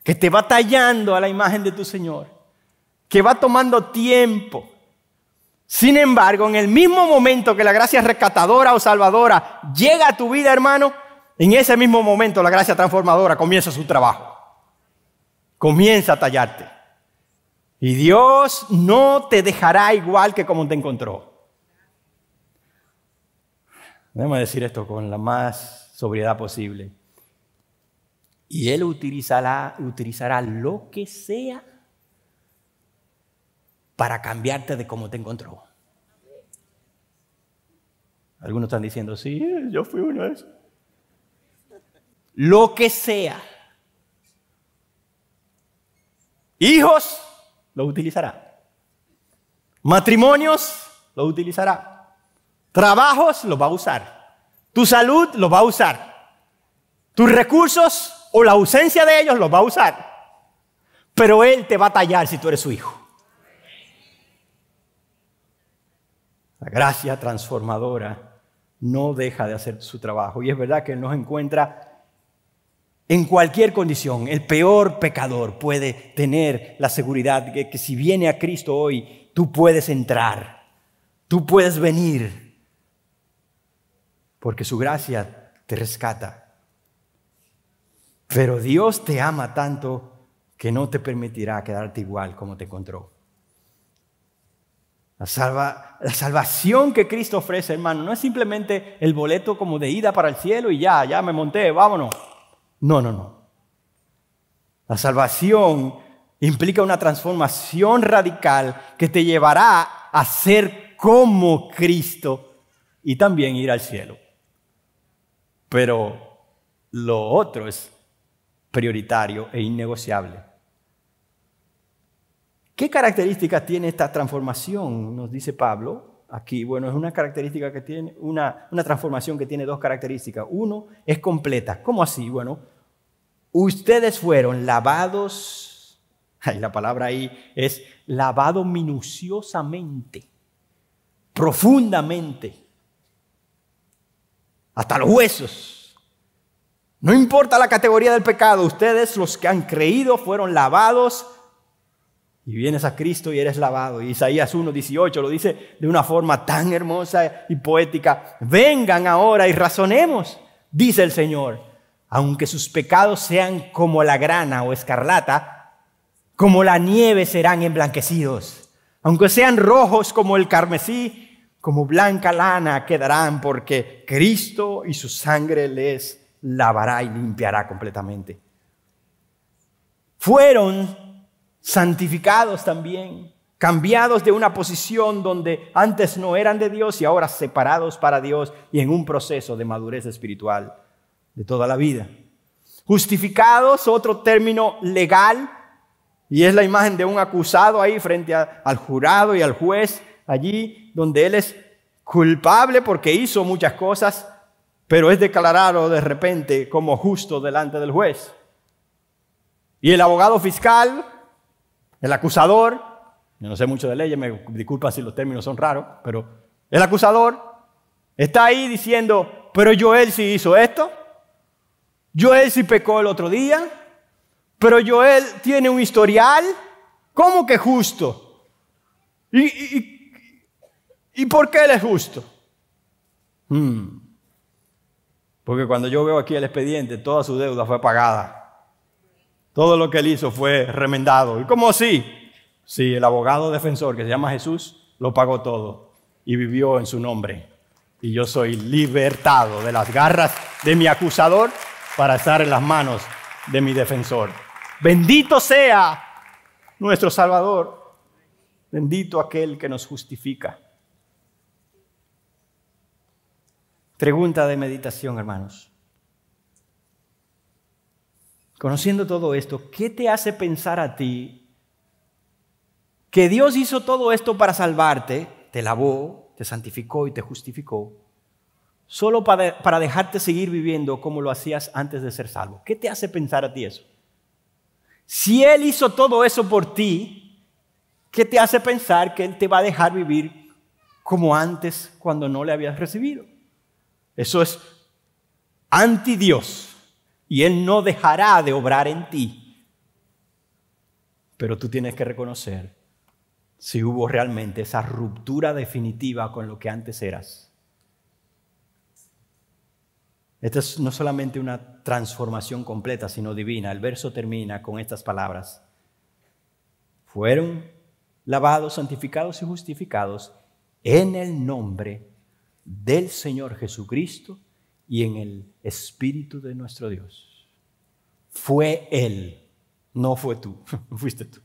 que te va tallando a la imagen de tu Señor, que va tomando tiempo. Sin embargo, en el mismo momento que la gracia rescatadora o salvadora llega a tu vida, hermano, en ese mismo momento la gracia transformadora comienza su trabajo. Comienza a tallarte. Y Dios no te dejará igual que como te encontró. Déjame decir esto con la más sobriedad posible. Y Él utilizará lo que sea para cambiarte de cómo te encontró. Algunos están diciendo, sí, yo fui uno de esos. Lo que sea. Hijos, lo utilizará. Matrimonios, lo utilizará. Trabajos, lo va a usar. Tu salud, lo va a usar. Tus recursos o la ausencia de ellos, lo va a usar. Pero Él te va a tallar si tú eres su hijo. La gracia transformadora no deja de hacer su trabajo. Y es verdad que Él nos encuentra en cualquier condición. El peor pecador puede tener la seguridad de que si viene a Cristo hoy, tú puedes entrar. Tú puedes venir. Porque su gracia te rescata. Pero Dios te ama tanto que no te permitirá quedarte igual como te encontró. La salvación que Cristo ofrece, hermano, no es simplemente el boleto como de ida para el cielo y ya me monté, vámonos. No. La salvación implica una transformación radical que te llevará a ser como Cristo y también ir al cielo. Pero lo otro es prioritario e innegociable. ¿Qué características tiene esta transformación? Nos dice Pablo. aquí? Bueno, es una característica que tiene, una transformación que tiene dos características. Uno, es completa. ¿Cómo así? Bueno, ustedes fueron lavados, la palabra ahí es lavado minuciosamente, profundamente, hasta los huesos. No importa la categoría del pecado, ustedes los que han creído fueron lavados. Y vienes a Cristo y eres lavado. Y Isaías 1:18 lo dice de una forma tan hermosa y poética. Vengan ahora y razonemos, dice el Señor. Aunque sus pecados sean como la grana o escarlata, como la nieve serán emblanquecidos. Aunque sean rojos como el carmesí, como blanca lana quedarán, porque Cristo y su sangre les lavará y limpiará completamente. Fueron santificados también, cambiados de una posición donde antes no eran de Dios y ahora separados para Dios y en un proceso de madurez espiritual de toda la vida. Justificados, otro término legal, y es la imagen de un acusado ahí frente al jurado y al juez, allí donde él es culpable porque hizo muchas cosas, pero es declarado de repente como justo delante del juez. Y el abogado fiscal, el acusador, yo no sé mucho de leyes, me disculpa si los términos son raros, pero el acusador está ahí diciendo, pero Joel sí hizo esto, Joel sí pecó el otro día, pero Joel tiene un historial, ¿cómo que justo? ¿Y por qué él es justo? Porque cuando yo veo aquí el expediente, toda su deuda fue pagada. Todo lo que él hizo fue remendado. ¿Y cómo así? Sí, el abogado defensor que se llama Jesús lo pagó todo y vivió en su nombre. Y yo soy libertado de las garras de mi acusador para estar en las manos de mi defensor. Bendito sea nuestro Salvador. Bendito aquel que nos justifica. Pregunta de meditación, hermanos. Conociendo todo esto, ¿qué te hace pensar a ti que Dios hizo todo esto para salvarte, te lavó, te santificó y te justificó, solo para dejarte seguir viviendo como lo hacías antes de ser salvo? ¿Qué te hace pensar a ti eso? Si Él hizo todo eso por ti, ¿qué te hace pensar que Él te va a dejar vivir como antes cuando no le habías recibido? Eso es anti Dios. Y Él no dejará de obrar en ti. Pero tú tienes que reconocer si hubo realmente esa ruptura definitiva con lo que antes eras. Esta es no solamente una transformación completa, sino divina. El verso termina con estas palabras. Fueron lavados, santificados y justificados en el nombre del Señor Jesucristo y en el Espíritu de nuestro Dios. Fue Él, no fue tú, fuiste tú.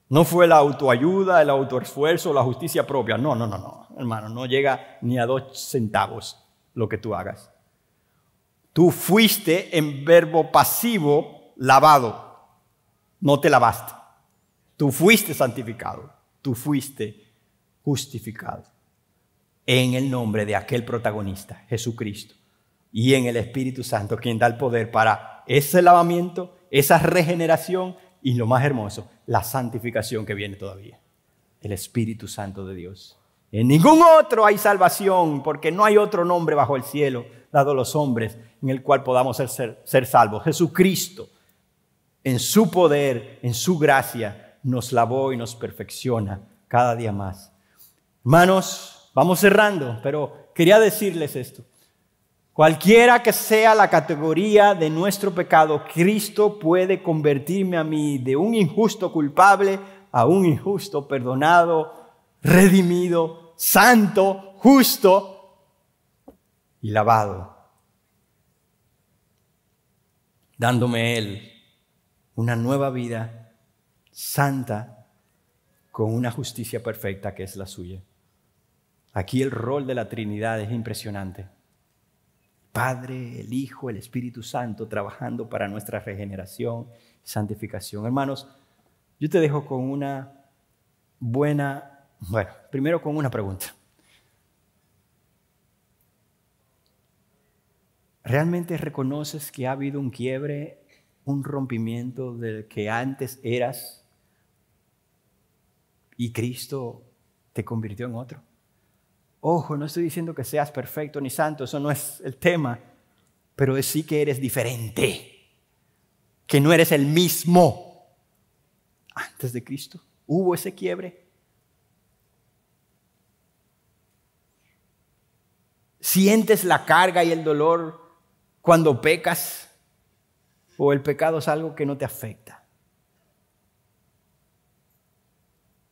No fue la autoayuda, el autoesfuerzo, la justicia propia. No, hermano, no llega ni a 2 centavos lo que tú hagas. Tú fuiste en verbo pasivo lavado, no te lavaste. Tú fuiste santificado, tú fuiste justificado en el nombre de aquel protagonista, Jesucristo. Y en el Espíritu Santo, quien da el poder para ese lavamiento, esa regeneración y lo más hermoso, la santificación que viene todavía. El Espíritu Santo de Dios. En ningún otro hay salvación, porque no hay otro nombre bajo el cielo dado a los hombres en el cual podamos ser salvos. Jesucristo, en su poder, en su gracia, nos lavó y nos perfecciona cada día más. Hermanos, vamos cerrando, pero quería decirles esto. Cualquiera que sea la categoría de nuestro pecado, Cristo puede convertirme a mí de un injusto culpable a un injusto perdonado, redimido, santo, justo y lavado, dándome Él una nueva vida santa con una justicia perfecta que es la suya. Aquí el rol de la Trinidad es impresionante. Padre, el Hijo, el Espíritu Santo trabajando para nuestra regeneración y santificación. Hermanos, yo te dejo con primero con una pregunta. ¿Realmente reconoces que ha habido un quiebre, un rompimiento del que antes eras y Cristo te convirtió en otro? Ojo, no estoy diciendo que seas perfecto ni santo, eso no es el tema, pero sí que eres diferente, que no eres el mismo antes de Cristo. ¿Hubo ese quiebre? ¿Sientes la carga y el dolor cuando pecas? ¿O el pecado es algo que no te afecta?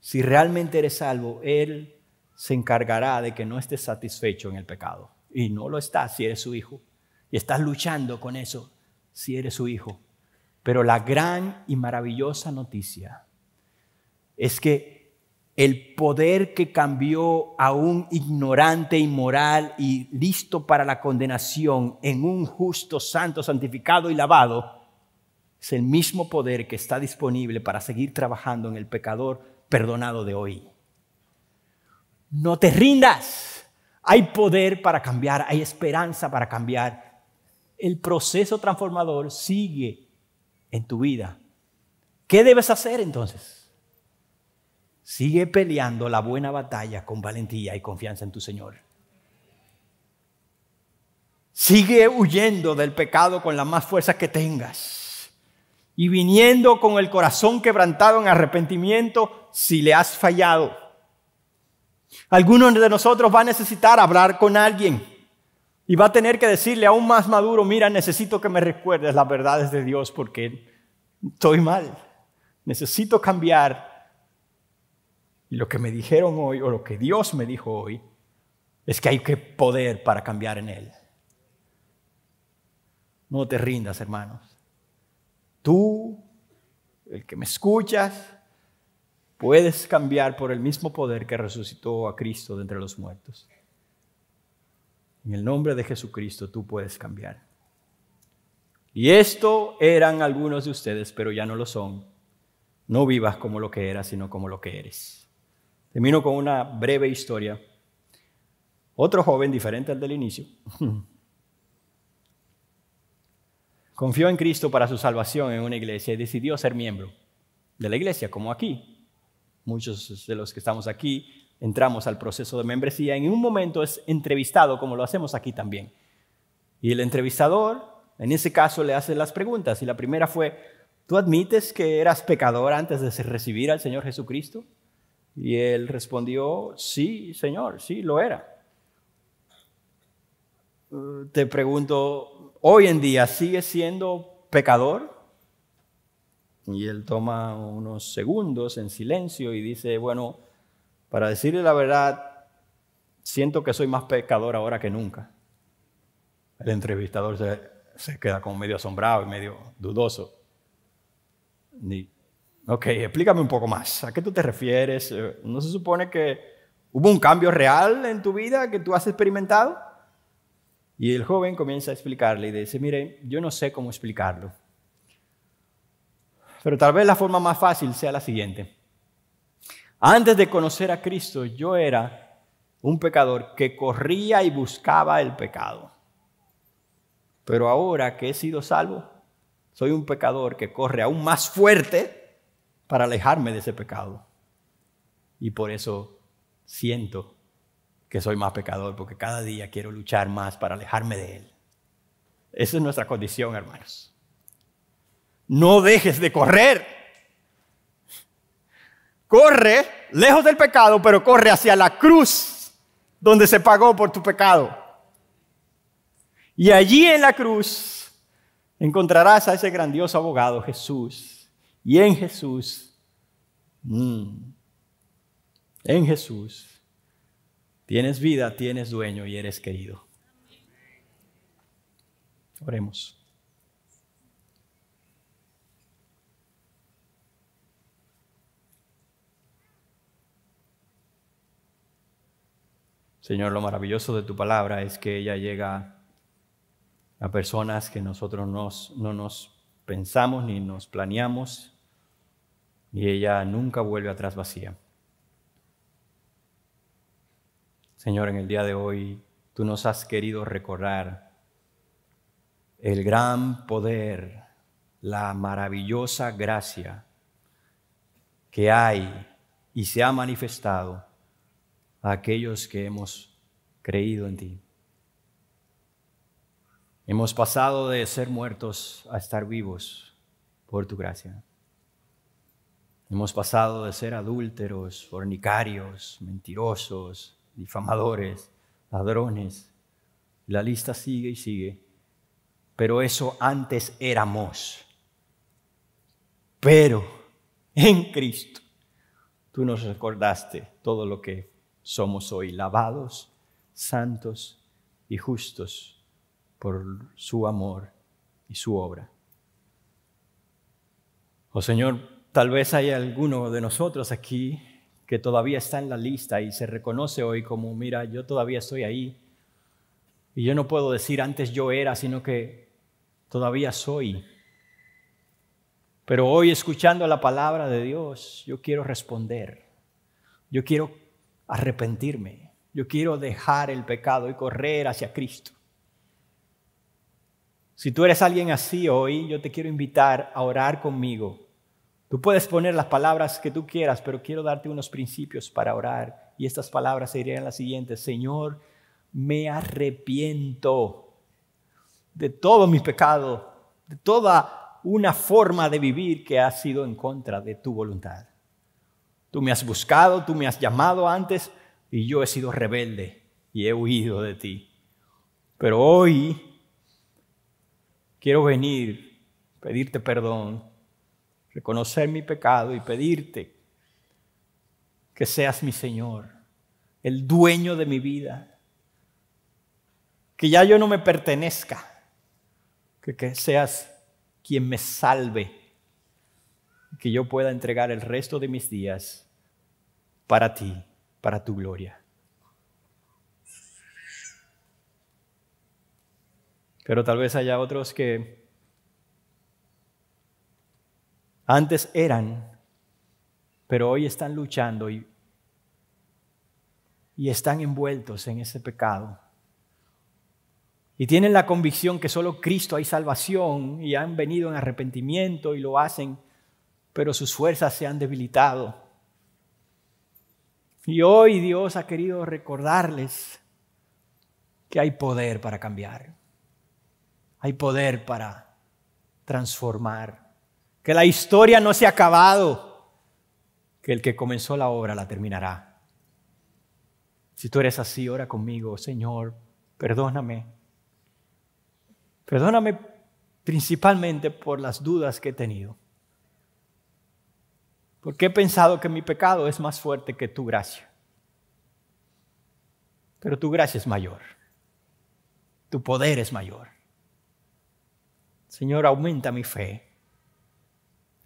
Si realmente eres salvo, Él se encargará de que no estés satisfecho en el pecado. Y no lo estás si eres su hijo. Y estás luchando con eso si eres su hijo. Pero la gran y maravillosa noticia es que el poder que cambió a un ignorante, inmoral y listo para la condenación en un justo, santo, santificado y lavado, es el mismo poder que está disponible para seguir trabajando en el pecador perdonado de hoy. No te rindas. Hay poder para cambiar, hay esperanza para cambiar. El proceso transformador sigue en tu vida. ¿Qué debes hacer entonces? Sigue peleando la buena batalla con valentía y confianza en tu Señor. Sigue huyendo del pecado con la más fuerza que tengas y viniendo con el corazón quebrantado en arrepentimiento si le has fallado. Algunos de nosotros va a necesitar hablar con alguien y va a tener que decirle aún más maduro: mira, necesito que me recuerdes las verdades de Dios porque estoy mal. Necesito cambiar. Y lo que me dijeron hoy, o lo que Dios me dijo hoy, es que hay que poder para cambiar en Él. No te rindas, hermanos. Tú, el que me escuchas, puedes cambiar por el mismo poder que resucitó a Cristo de entre los muertos. En el nombre de Jesucristo tú puedes cambiar. Y esto eran algunos de ustedes, pero ya no lo son. No vivas como lo que eras, sino como lo que eres. Termino con una breve historia. Otro joven, diferente al del inicio, confió en Cristo para su salvación en una iglesia y decidió ser miembro de la iglesia, como aquí. Muchos de los que estamos aquí entramos al proceso de membresía. En un momento es entrevistado, como lo hacemos aquí también. Y el entrevistador, en ese caso, le hace las preguntas. Y la primera fue: ¿tú admites que eras pecador antes de recibir al Señor Jesucristo? Y él respondió: sí, Señor, sí, lo era. Te pregunto, ¿hoy en día sigues siendo pecador? Y él toma unos segundos en silencio y dice: bueno, para decirle la verdad, siento que soy más pecador ahora que nunca. El entrevistador se queda como medio asombrado y medio dudoso. Ok, explícame un poco más. ¿A qué tú te refieres? ¿No se supone que hubo un cambio real en tu vida que tú has experimentado? Y el joven comienza a explicarle y dice: mire, yo no sé cómo explicarlo, pero tal vez la forma más fácil sea la siguiente. Antes de conocer a Cristo, yo era un pecador que corría y buscaba el pecado. Pero ahora que he sido salvo, soy un pecador que corre aún más fuerte para alejarme de ese pecado. Y por eso siento que soy más pecador, porque cada día quiero luchar más para alejarme de él. Esa es nuestra condición, hermanos. No dejes de correr. Corre lejos del pecado, pero corre hacia la cruz donde se pagó por tu pecado. Y allí en la cruz encontrarás a ese grandioso abogado, Jesús. Y en Jesús, tienes vida, tienes dueño y eres querido. Oremos. Señor, lo maravilloso de tu palabra es que ella llega a personas que nosotros no nos pensamos ni nos planeamos, y ella nunca vuelve atrás vacía. Señor, en el día de hoy tú nos has querido recordar el gran poder, la maravillosa gracia que hay y se ha manifestado a aquellos que hemos creído en ti. Hemos pasado de ser muertos a estar vivos por tu gracia. Hemos pasado de ser adúlteros, fornicarios, mentirosos, difamadores, ladrones. La lista sigue y sigue. Pero eso antes éramos. Pero en Cristo tú nos recordaste todo lo que somos hoy, lavados, santos y justos por su amor y su obra. Oh Señor, tal vez hay alguno de nosotros aquí que todavía está en la lista y se reconoce hoy como, mira, yo todavía estoy ahí. Y yo no puedo decir antes yo era, sino que todavía soy. Pero hoy, escuchando la palabra de Dios, yo quiero responder. Yo quiero arrepentirme. Yo quiero dejar el pecado y correr hacia Cristo. Si tú eres alguien así hoy, yo te quiero invitar a orar conmigo. Tú puedes poner las palabras que tú quieras, pero quiero darte unos principios para orar. Y estas palabras serían las siguientes: Señor, me arrepiento de todo mi pecado, de toda una forma de vivir que ha sido en contra de tu voluntad. Tú me has buscado, tú me has llamado antes y yo he sido rebelde y he huido de ti. Pero hoy quiero venir, pedirte perdón, reconocer mi pecado y pedirte que seas mi Señor, el dueño de mi vida, que ya yo no me pertenezca, que seas quien me salve, que yo pueda entregar el resto de mis días para ti, para tu gloria. Pero tal vez haya otros que antes eran, pero hoy están luchando y están envueltos en ese pecado. Y tienen la convicción que solo Cristo hay salvación y han venido en arrepentimiento y lo hacen, pero sus fuerzas se han debilitado. Y hoy Dios ha querido recordarles que hay poder para cambiar. Hay poder para transformar. Que la historia no se ha acabado. Que el que comenzó la obra la terminará. Si tú eres así, ora conmigo: Señor, perdóname. Perdóname principalmente por las dudas que he tenido. Porque he pensado que mi pecado es más fuerte que tu gracia. Pero tu gracia es mayor. Tu poder es mayor. Señor, aumenta mi fe.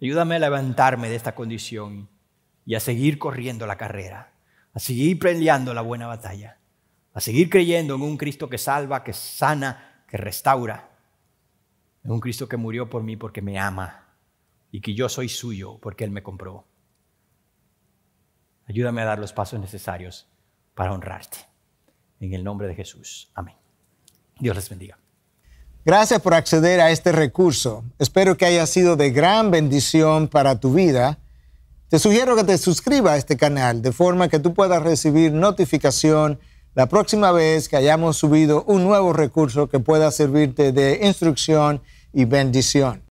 Ayúdame a levantarme de esta condición y a seguir corriendo la carrera, a seguir peleando la buena batalla, a seguir creyendo en un Cristo que salva, que sana, que restaura, en un Cristo que murió por mí porque me ama y que yo soy suyo porque Él me compró. Ayúdame a dar los pasos necesarios para honrarte. En el nombre de Jesús. Amén. Dios les bendiga. Gracias por acceder a este recurso. Espero que haya sido de gran bendición para tu vida. Te sugiero que te suscribas a este canal de forma que tú puedas recibir notificación la próxima vez que hayamos subido un nuevo recurso que pueda servirte de instrucción y bendición.